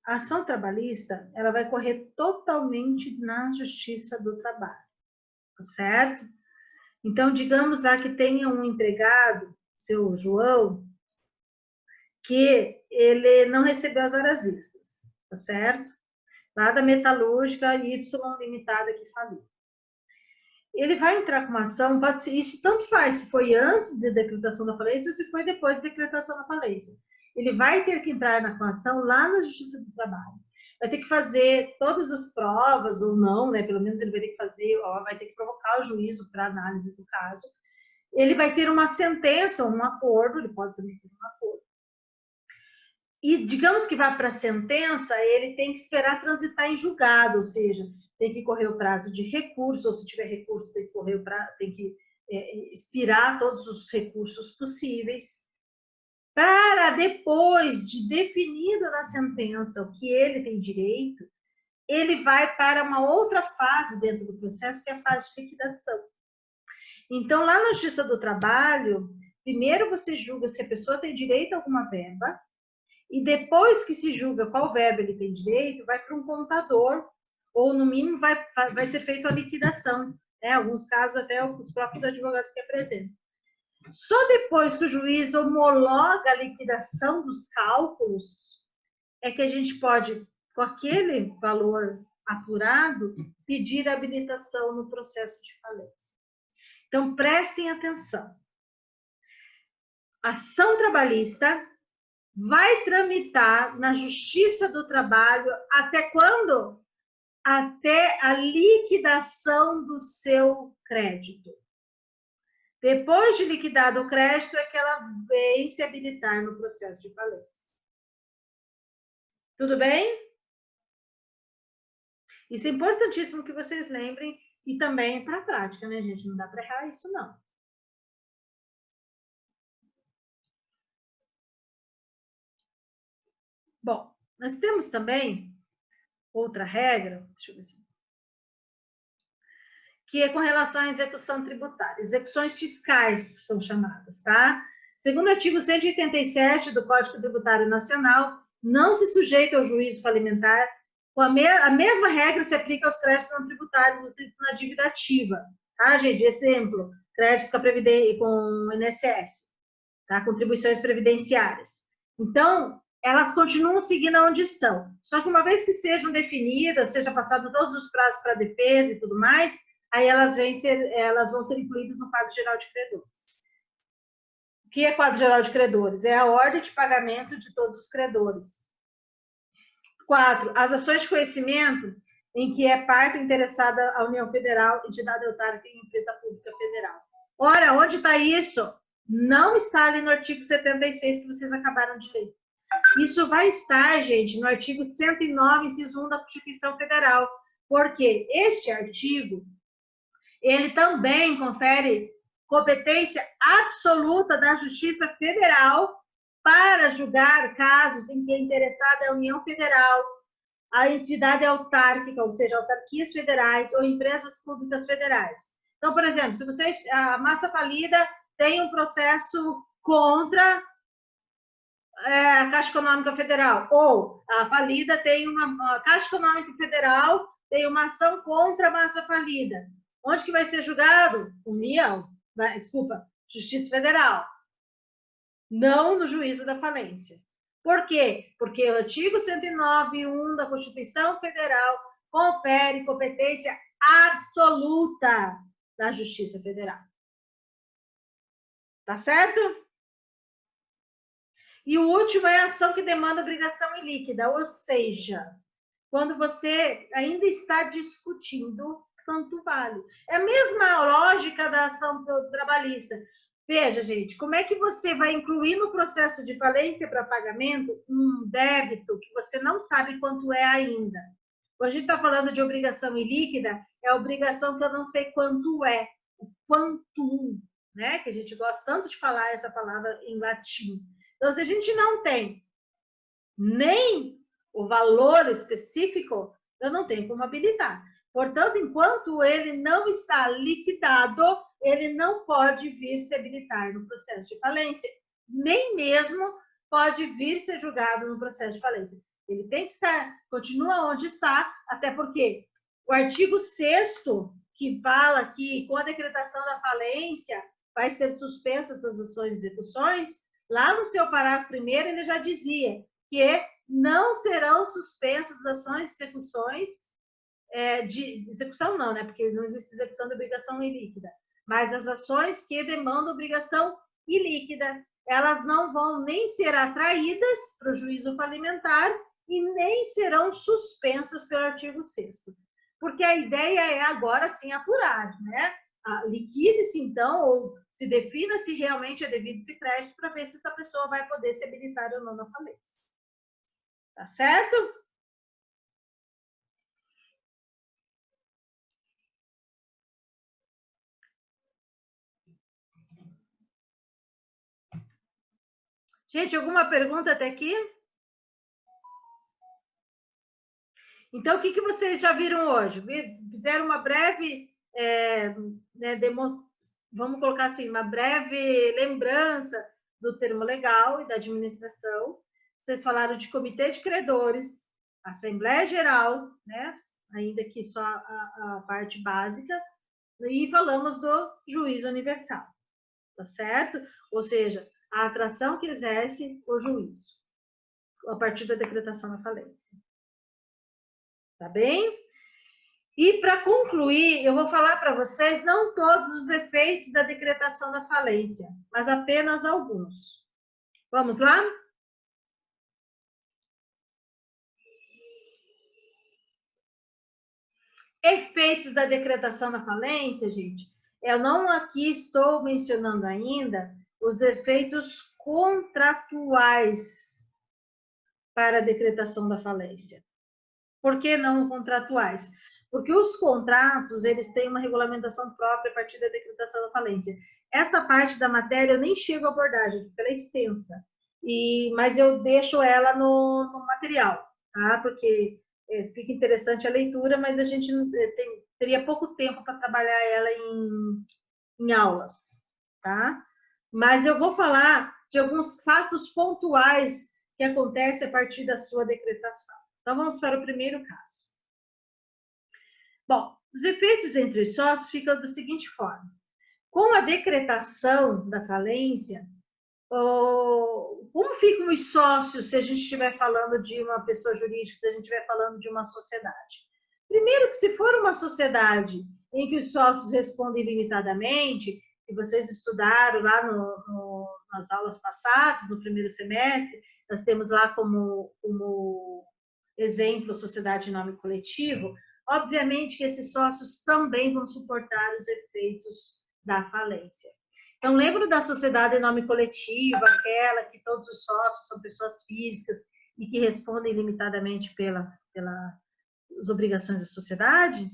A ação trabalhista, ela vai correr totalmente na Justiça do Trabalho, tá certo? Então, digamos lá que tenha um empregado, seu João, que ele não recebeu as horas extras, tá certo? Lá da metalúrgica Y limitada que faliu. Ele vai entrar com uma ação, pode ser, isso tanto faz se foi antes da decretação da falência ou se foi depois da decretação da falência. Ele vai ter que entrar com a ação lá na Justiça do Trabalho. Vai ter que fazer todas as provas, ou não, né? Pelo menos ele vai ter que fazer, vai ter que provocar o juízo para análise do caso. Ele vai ter uma sentença, um acordo, ele pode também ter um acordo. E digamos que vá para a sentença, ele tem que esperar transitar em julgado, ou seja, tem que correr o prazo de recurso, ou se tiver recurso, tem que correr o prazo, tem que expirar todos os recursos possíveis, para depois de definido na sentença o que ele tem direito, ele vai para uma outra fase dentro do processo, que é a fase de liquidação. Então, lá na Justiça do Trabalho, primeiro você julga se a pessoa tem direito a alguma verba, e depois que se julga qual verba ele tem direito, vai para um contador, ou no mínimo vai ser feita a liquidação. Né? Alguns casos até os próprios advogados que apresentam. Só depois que o juiz homologa a liquidação dos cálculos, é que a gente pode, com aquele valor apurado, pedir habilitação no processo de falência. Então, prestem atenção. ação trabalhista vai tramitar na Justiça do Trabalho até quando? Até a liquidação do seu crédito. Depois de liquidado o crédito, é que ela vem se habilitar no processo de falência. Tudo bem? Isso é importantíssimo que vocês lembrem e também para a prática, né, gente? Não dá para errar isso, não. Bom, nós temos também outra regra, deixa eu ver se... que é com relação à execução tributária. Execuções fiscais são chamadas, tá? Segundo o artigo 187 do Código Tributário Nacional, não se sujeita ao juízo falimentar, a mesma regra se aplica aos créditos não tributários escritos na dívida ativa, tá, gente? Exemplo, créditos com o INSS, tá? Contribuições previdenciárias. Então, elas continuam seguindo onde estão. Só que uma vez que estejam definidas, seja passado todos os prazos para defesa e tudo mais, aí elas vão ser incluídas no quadro geral de credores. O que é quadro geral de credores? É a ordem de pagamento de todos os credores. 4. As ações de conhecimento em que é parte interessada a União Federal, entidade autárquica e empresa pública federal. Ora, onde está isso? Não está ali no artigo 76 que vocês acabaram de ler. Isso vai estar, gente, no artigo 109, inciso 1 da Constituição Federal, porque este artigo ele também confere competência absoluta da Justiça Federal para julgar casos em que é interessada a União Federal, a entidade autárquica, ou seja, autarquias federais ou empresas públicas federais. Então, por exemplo, se a massa falida tem um processo contra a Caixa Econômica Federal, ou a falida tem a Caixa Econômica Federal tem uma ação contra a massa falida. Onde que vai ser julgado? Justiça Federal. Não no juízo da falência. Por quê? Porque o artigo 109.1 da Constituição Federal confere competência absoluta da Justiça Federal. Tá certo? E o último é a ação que demanda obrigação ilíquida, ou seja, quando você ainda está discutindo quanto vale. É a mesma lógica da ação trabalhista. Veja, gente, como é que você vai incluir no processo de falência para pagamento um débito que você não sabe quanto é ainda? Quando a gente está falando de obrigação ilíquida, é a obrigação que eu não sei quanto é, o quantum, né? Que a gente gosta tanto de falar essa palavra em latim. Então, se a gente não tem nem o valor específico, eu não tenho como habilitar. Portanto, enquanto ele não está liquidado, ele não pode vir se habilitar no processo de falência, nem mesmo pode vir ser julgado no processo de falência. Ele tem que estar, continua onde está, até porque o artigo 6º, que fala que com a decretação da falência vai ser suspensa essas ações e execuções, lá no seu parágrafo 1º ele já dizia que não serão suspensas as ações e execuções, de execução não, né? Porque não existe execução de obrigação ilíquida, mas as ações que demandam obrigação ilíquida, elas não vão nem ser atraídas para o juízo falimentar e nem serão suspensas pelo artigo 6º. Porque a ideia é agora sim apurar, né? Liquide-se então, ou se defina se realmente é devido esse crédito para ver se essa pessoa vai poder se habilitar ou não na falência. Tá certo? Gente, alguma pergunta até aqui? Então, o que vocês já viram hoje? Fizeram uma breve, vamos colocar assim, uma breve lembrança do termo legal e da administração. Vocês falaram de comitê de credores, Assembleia Geral, né? Ainda que só a parte básica, e falamos do juízo universal, tá certo? Ou seja, a atração que exerce o juízo, a partir da decretação da falência. Tá bem? E, para concluir, eu vou falar para vocês não todos os efeitos da decretação da falência, mas apenas alguns. Vamos lá? Efeitos da decretação da falência, gente. Eu não aqui estou mencionando ainda os efeitos contratuais para a decretação da falência. Por que não contratuais? Porque os contratos, eles têm uma regulamentação própria a partir da decretação da falência. Essa parte da matéria eu nem chego a abordar, gente, porque ela é extensa. Mas eu deixo ela no material, tá? Porque fica interessante a leitura, mas a gente teria pouco tempo para trabalhar ela em aulas, tá? Mas eu vou falar de alguns fatos pontuais que acontecem a partir da sua decretação. Então, vamos para o primeiro caso. Bom, os efeitos entre os sócios ficam da seguinte forma. Com a decretação da falência, como ficam os sócios se a gente estiver falando de uma pessoa jurídica, se a gente estiver falando de uma sociedade? Primeiro que se for uma sociedade em que os sócios respondem limitadamente, que vocês estudaram lá nas aulas passadas, no primeiro semestre, nós temos lá como exemplo a sociedade em nome coletivo, obviamente que esses sócios também vão suportar os efeitos da falência. Então, lembro da sociedade em nome coletivo, aquela que todos os sócios são pessoas físicas e que respondem limitadamente pelas obrigações da sociedade?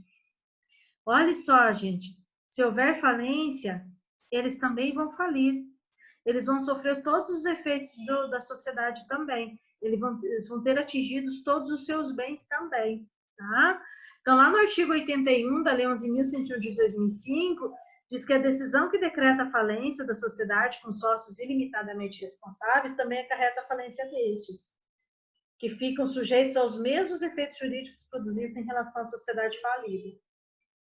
Olha só, gente, se houver falência, eles também vão falir. Eles vão sofrer todos os efeitos da sociedade também. Eles vão ter atingidos todos os seus bens também, tá? Então, lá no artigo 81 da Lei 11.101 de 2005, diz que a decisão que decreta a falência da sociedade com sócios ilimitadamente responsáveis também acarreta a falência destes, que ficam sujeitos aos mesmos efeitos jurídicos produzidos em relação à sociedade falida.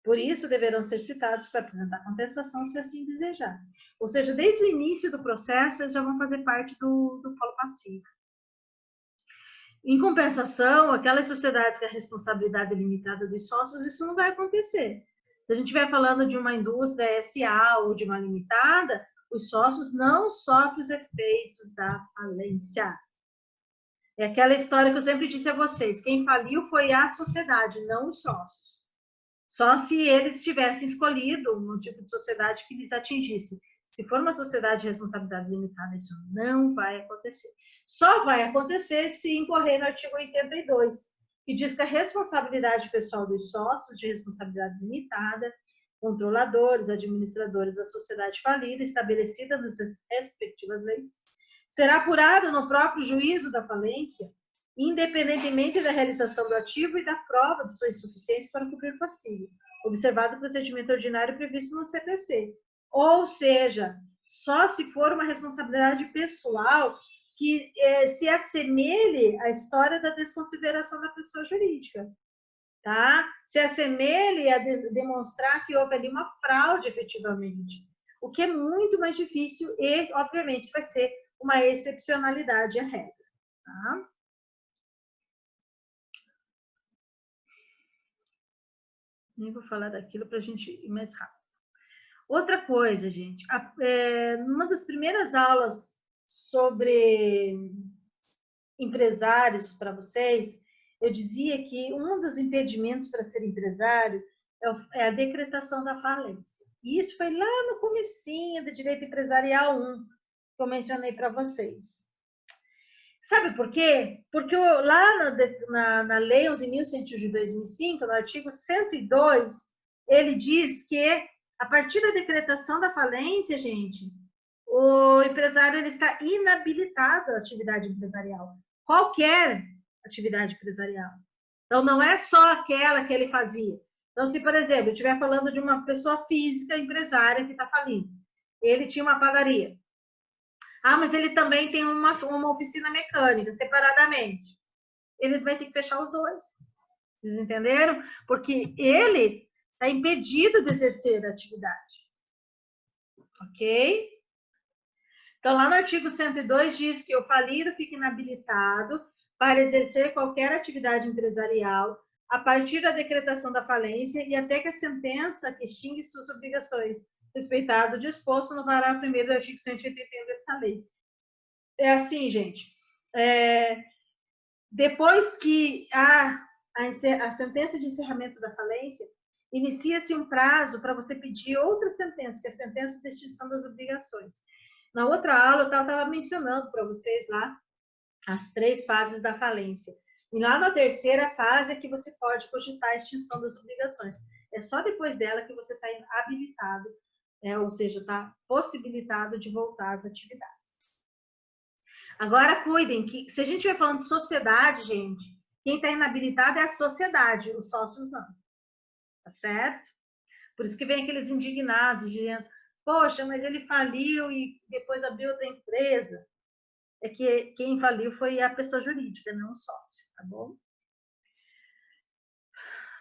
Por isso, deverão ser citados para apresentar compensação, se assim desejar. Ou seja, desde o início do processo, eles já vão fazer parte do polo passivo. Em compensação, aquelas sociedades que a responsabilidade é limitada dos sócios, isso não vai acontecer. Se a gente estiver falando de uma indústria SA ou de uma limitada, os sócios não sofrem os efeitos da falência. É aquela história que eu sempre disse a vocês, quem faliu foi a sociedade, não os sócios. Só se eles tivessem escolhido um tipo de sociedade que lhes atingisse. Se for uma sociedade de responsabilidade limitada, isso não vai acontecer. Só vai acontecer se incorrer no artigo 82, que diz que a responsabilidade pessoal dos sócios de responsabilidade limitada, controladores, administradores da sociedade falida, estabelecida nas respectivas leis, será apurada no próprio juízo da falência, independentemente da realização do ativo e da prova de sua insuficiência para cobrir o passivo, observado o procedimento ordinário previsto no CPC. Ou seja, só se for uma responsabilidade pessoal que se assemelhe à história da desconsideração da pessoa jurídica, tá? Se assemelhe a demonstrar que houve ali uma fraude efetivamente, o que é muito mais difícil e, obviamente, vai ser uma excepcionalidade a regra, tá? Nem vou falar daquilo para a gente ir mais rápido. Outra coisa, gente, numa das primeiras aulas sobre empresários para vocês, eu dizia que um dos impedimentos para ser empresário é a decretação da falência. E isso foi lá no comecinho do Direito Empresarial 1, que eu mencionei para vocês. Sabe por quê? Porque lá na Lei 11.101 de 2005, no artigo 102, ele diz que a partir da decretação da falência, gente, o empresário ele está inabilitado à atividade empresarial. Qualquer atividade empresarial. Então, não é só aquela que ele fazia. Então, se, por exemplo, eu estiver falando de uma pessoa física empresária que está falindo, ele tinha uma padaria. Ah, mas ele também tem uma oficina mecânica, separadamente. Ele vai ter que fechar os dois. Vocês entenderam? Porque ele está impedido de exercer a atividade. Ok? Então, lá no artigo 102 diz que o falido fica inabilitado para exercer qualquer atividade empresarial a partir da decretação da falência e até que a sentença que extingue suas obrigações, respeitado o disposto no parágrafo 1º do artigo 181 desta lei. É assim, gente. Depois que a sentença de encerramento da falência, inicia-se um prazo para você pedir outra sentença, que é a sentença de extinção das obrigações. Na outra aula, eu estava mencionando para vocês lá as 3 fases da falência. E lá na terceira fase é que você pode cogitar a extinção das obrigações. É só depois dela que você está habilitado, ou seja, está possibilitado de voltar às atividades. Agora, cuidem que, se a gente estiver falando de sociedade, gente, quem está inabilitado é a sociedade, os sócios não. Tá certo? Por isso que vem aqueles indignados dizendo, poxa, mas ele faliu e depois abriu outra empresa. É que quem faliu foi a pessoa jurídica, não o sócio, tá bom?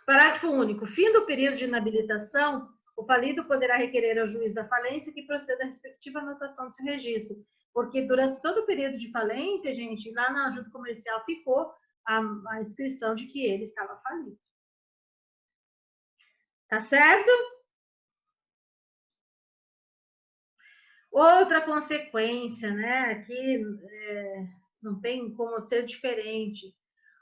Parágrafo único. Fim do período de inabilitação, o falido poderá requerer ao juiz da falência que proceda à respectiva anotação do seu registro. Porque durante todo o período de falência, gente, lá na junta comercial ficou a inscrição de que ele estava falido. Tá certo? Outra consequência, né? Aqui não tem como ser diferente.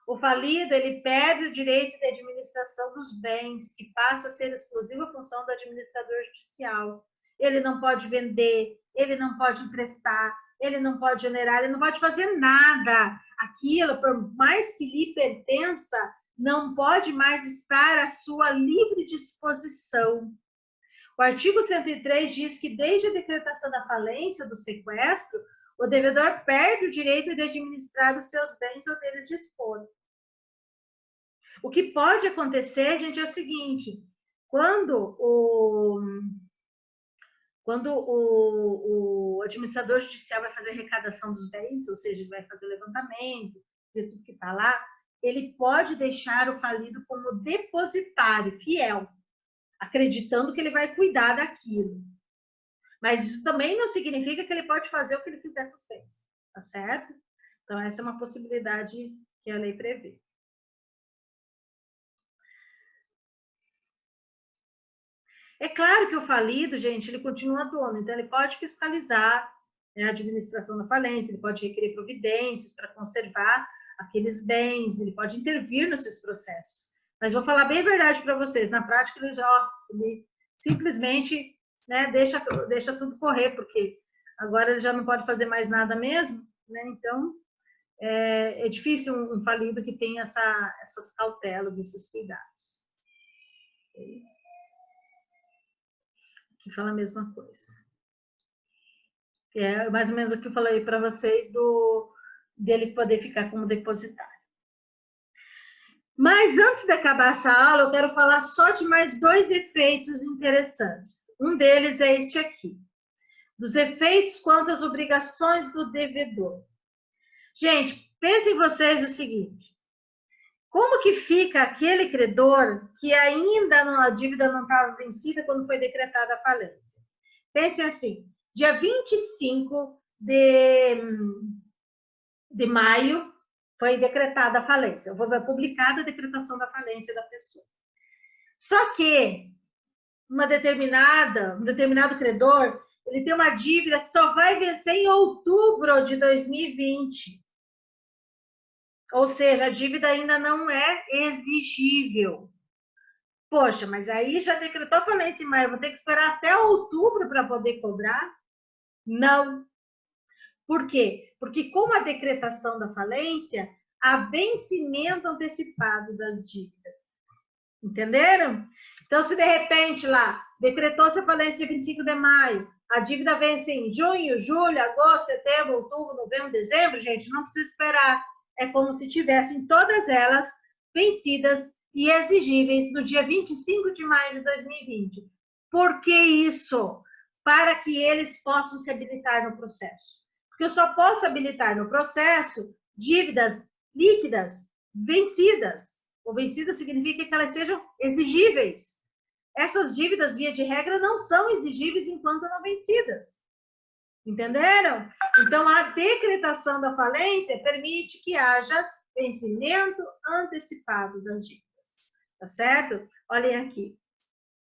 O falido, ele perde o direito de administração dos bens, que passa a ser exclusiva função do administrador judicial. Ele não pode vender, ele não pode emprestar, ele não pode onerar, ele não pode fazer nada. Aquilo, por mais que lhe pertença, não pode mais estar à sua livre disposição. O artigo 103 diz que, desde a decretação da falência, do sequestro, o devedor perde o direito de administrar os seus bens ou deles dispor. O que pode acontecer, gente, é o seguinte, quando o administrador judicial vai fazer a arrecadação dos bens, ou seja, ele vai fazer o levantamento, fazer tudo que está lá, ele pode deixar o falido como depositário, fiel, acreditando que ele vai cuidar daquilo. Mas isso também não significa que ele pode fazer o que ele quiser com os bens, tá certo? Então, essa é uma possibilidade que a lei prevê. É claro que o falido, gente, ele continua dono, então ele pode fiscalizar a administração da falência, ele pode requerer providências para conservar aqueles bens, ele pode intervir nesses processos. Mas vou falar bem a verdade para vocês, na prática ele simplesmente, né, deixa tudo correr, porque agora ele já não pode fazer mais nada mesmo, né? Então é difícil um falido que tenha essas cautelas, esses cuidados. Que fala a mesma coisa. É mais ou menos o que eu falei para vocês dele poder ficar como depositário. Mas antes de acabar essa aula, eu quero falar só de mais 2 efeitos interessantes. Um deles é este aqui, dos efeitos quanto às obrigações do devedor. Gente, pensem vocês o seguinte, como que fica aquele credor que ainda a dívida não estava vencida quando foi decretada a falência? Pensem assim, dia 25 de maio foi decretada a falência, foi publicada a decretação da falência da pessoa. Só que um determinado credor, ele tem uma dívida que só vai vencer em outubro de 2020. Ou seja, a dívida ainda não é exigível. Poxa, mas aí já decretou a falência em maio, eu vou ter que esperar até outubro para poder cobrar? Não. Por quê? Porque com a decretação da falência, há vencimento antecipado das dívidas. Entenderam? Então, se de repente lá, decretou-se a falência dia 25 de maio, a dívida vence em junho, julho, agosto, setembro, outubro, novembro, dezembro, gente, não precisa esperar. É como se tivessem todas elas vencidas e exigíveis no dia 25 de maio de 2020. Por que isso? Para que eles possam se habilitar no processo. Porque eu só posso habilitar no processo dívidas líquidas vencidas. O vencida significa que elas sejam exigíveis. Essas dívidas, via de regra, não são exigíveis enquanto não vencidas. Entenderam? Então, a decretação da falência permite que haja vencimento antecipado das dívidas. tá certo? Olhem aqui.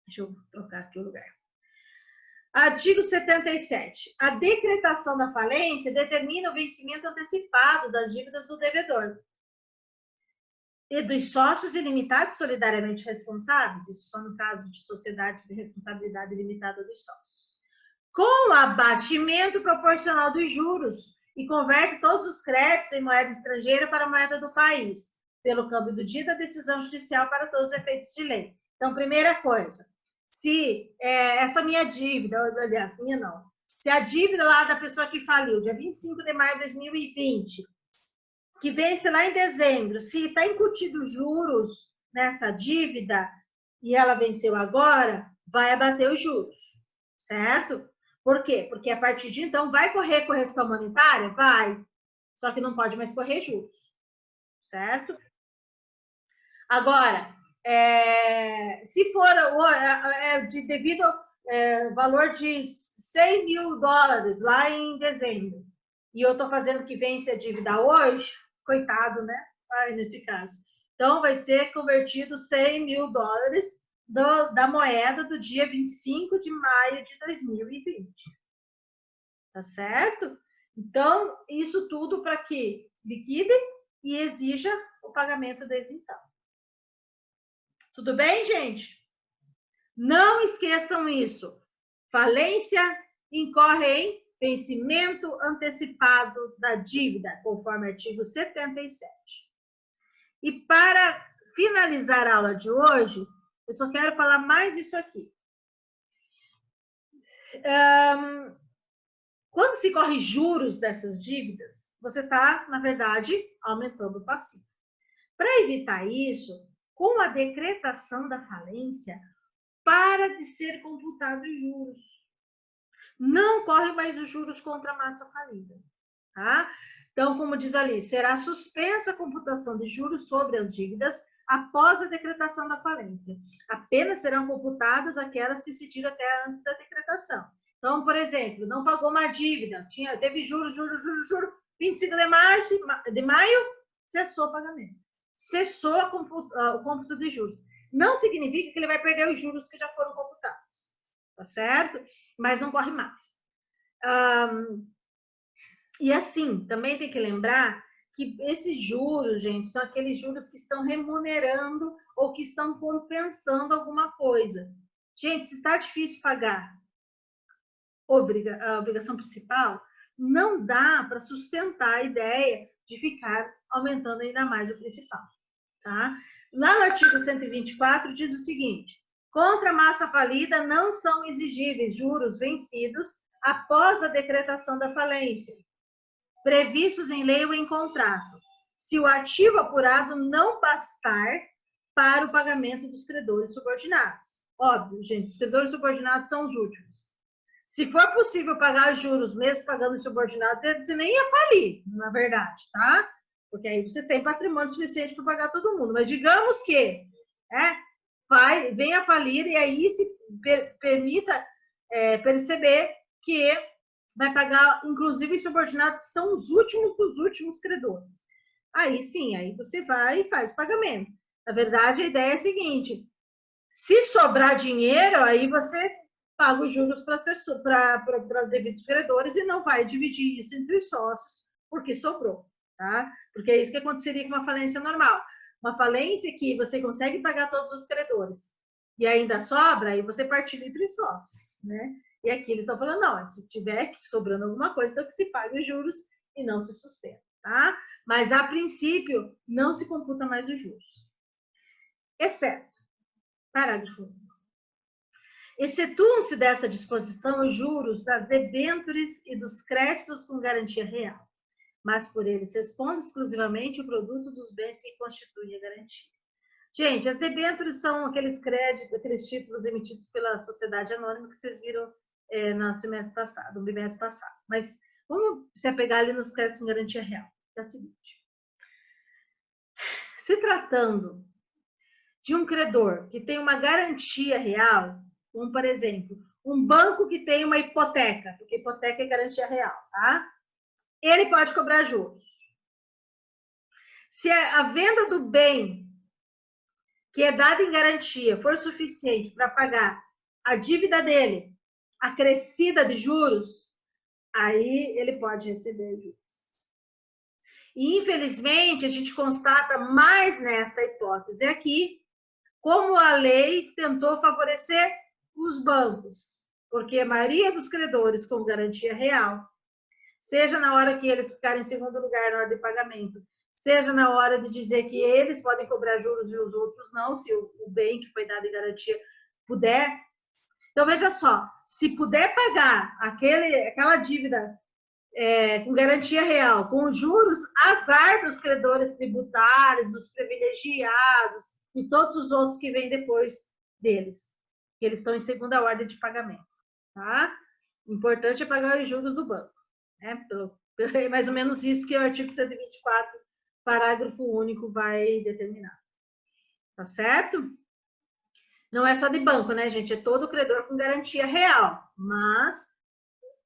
Deixa eu trocar aqui o lugar. Artigo 77. A decretação da falência determina o vencimento antecipado das dívidas do devedor e dos sócios ilimitados solidariamente responsáveis, isso só no caso de sociedade de responsabilidade limitada dos sócios, com abatimento proporcional dos juros e converte todos os créditos em moeda estrangeira para a moeda do país, pelo câmbio do dia da decisão judicial para todos os efeitos de lei. Então, primeira coisa, se essa minha dívida, aliás, minha não, se a dívida lá da pessoa que faliu, dia 25 de maio de 2020, que vence lá em dezembro, se está incutido juros nessa dívida e ela venceu agora, vai abater os juros, certo? Por quê? Porque a partir de então vai correr correção monetária? Vai, só que não pode mais correr juros, certo? Agora, se for devido ao valor de 100 mil dólares lá em dezembro, e eu estou fazendo que vence a dívida hoje, coitado, né? Nesse caso. Então, vai ser convertido 100 mil dólares da moeda do dia 25 de maio de 2020. Tá certo? Então, isso tudo para que liquide e exija o pagamento desde então. Tudo bem, gente? Não esqueçam isso. Falência incorre em vencimento antecipado da dívida, conforme artigo 77. E para finalizar a aula de hoje, eu só quero falar mais isso aqui. Quando se corre juros dessas dívidas, você está, na verdade, aumentando o passivo. Para evitar isso, com a decretação da falência, para de ser computado os juros. Não corre mais os juros contra a massa falida, tá? Então, como diz ali, será suspensa a computação de juros sobre as dívidas após a decretação da falência. Apenas serão computadas aquelas que se tiram até antes da decretação. Então, por exemplo, não pagou uma dívida, teve juros, 25 de maio, cessou o pagamento. Cessou o cômputo de juros. Não significa que ele vai perder os juros que já foram computados, tá certo? Mas não corre mais. E assim, também tem que lembrar que esses juros, gente, são aqueles juros que estão remunerando ou que estão compensando alguma coisa. Gente, se está difícil pagar a obrigação principal, não dá para sustentar a ideia de ficar aumentando ainda mais o principal, tá? Lá no artigo 124 diz o seguinte: contra a massa falida não são exigíveis juros vencidos após a decretação da falência, previstos em lei ou em contrato, se o ativo apurado não bastar para o pagamento dos credores subordinados. Óbvio, gente, os credores subordinados são os últimos. Se for possível pagar os juros mesmo pagando os subordinados, você nem ia falir, na verdade, tá? Porque aí você tem patrimônio suficiente para pagar todo mundo. Mas digamos que venha a falir e aí se permita perceber que vai pagar, inclusive, os subordinados que são os últimos dos últimos credores. Aí sim, aí você vai e faz pagamento. Na verdade, a ideia é a seguinte: se sobrar dinheiro, aí você paga os juros para as pessoas, para os devidos credores e não vai dividir isso entre os sócios, porque sobrou, tá? Porque é isso que aconteceria com uma falência normal. Uma falência que você consegue pagar todos os credores e ainda sobra, aí você partilha entre os sócios, né? E aqui eles estão falando, não, se tiver sobrando alguma coisa, então que se pague os juros e não se suspenda, tá? Mas, a princípio, não se computa mais os juros. Exceto, parágrafo 1. Excetuam-se dessa disposição os juros das debêntures e dos créditos com garantia real, mas por eles responde exclusivamente o produto dos bens que constituem a garantia. Gente, as debêntures são aqueles créditos, aqueles títulos emitidos pela sociedade anônima que vocês viram no bimestre passado. Mas vamos se apegar ali nos créditos com garantia real. É o seguinte: se tratando de um credor que tem uma garantia real, como, por exemplo, um banco que tem uma hipoteca, porque hipoteca é garantia real, tá? Ele pode cobrar juros. Se a venda do bem que é dada em garantia for suficiente para pagar a dívida dele, acrescida de juros, aí ele pode receber juros. E, infelizmente, a gente constata mais nesta hipótese aqui, como a lei tentou favorecer os bancos, porque a maioria dos credores com garantia real, seja na hora que eles ficarem em segundo lugar na hora de pagamento, seja na hora de dizer que eles podem cobrar juros e os outros não, se o bem que foi dado em garantia puder. Então, veja só, se puder pagar aquela dívida com garantia real, com juros, azar dos credores tributários, dos privilegiados e todos os outros que vêm depois deles, que eles estão em segunda ordem de pagamento, tá? O importante é pagar os juros do banco, né? É mais ou menos isso que o artigo 124, parágrafo único, vai determinar. Tá certo? Não é só de banco, né, gente? É todo credor com garantia real, mas,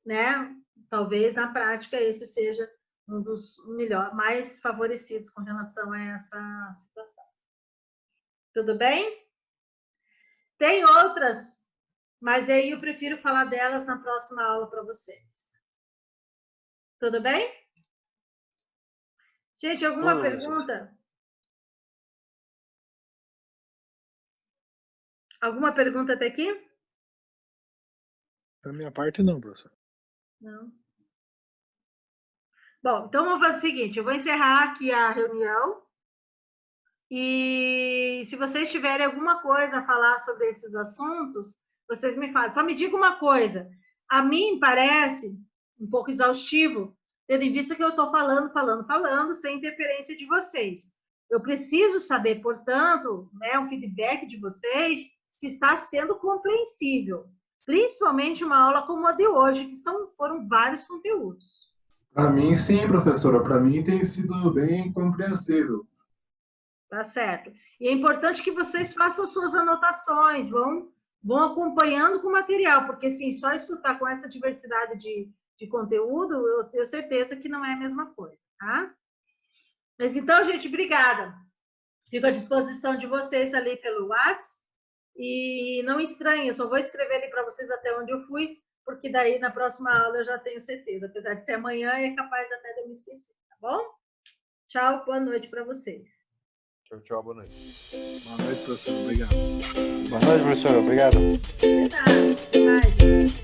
né, talvez na prática esse seja um dos mais favorecidos com relação a essa situação. Tudo bem? Tem outras, mas aí eu prefiro falar delas na próxima aula para vocês. Tudo bem? Gente, alguma pergunta? Alguma pergunta até aqui? Da minha parte, não, professor. Não. Bom, então vamos fazer o seguinte, eu vou encerrar aqui a reunião e se vocês tiverem alguma coisa a falar sobre esses assuntos, vocês me falem. Só me diga uma coisa, a mim parece um pouco exaustivo, tendo em vista que eu estou falando, sem interferência de vocês. Eu preciso saber, portanto, né, um feedback de vocês, se está sendo compreensível. Principalmente uma aula como a de hoje, que foram vários conteúdos. Para mim, sim, professora. Para mim tem sido bem compreensível. Tá certo. E é importante que vocês façam suas anotações, vão acompanhando com o material, porque assim, só escutar com essa diversidade de conteúdo, eu tenho certeza que não é a mesma coisa, tá? Mas então, gente, obrigada. Fico à disposição de vocês ali pelo WhatsApp. E não estranhe, eu só vou escrever ali para vocês até onde eu fui, porque daí na próxima aula eu já tenho certeza. Apesar de ser amanhã, é capaz até de eu me esquecer, tá bom? Tchau, boa noite para vocês. Tchau, tchau, boa noite. Boa noite, professor. Obrigado. Boa noite, professor. Obrigado. De nada. Até mais, gente.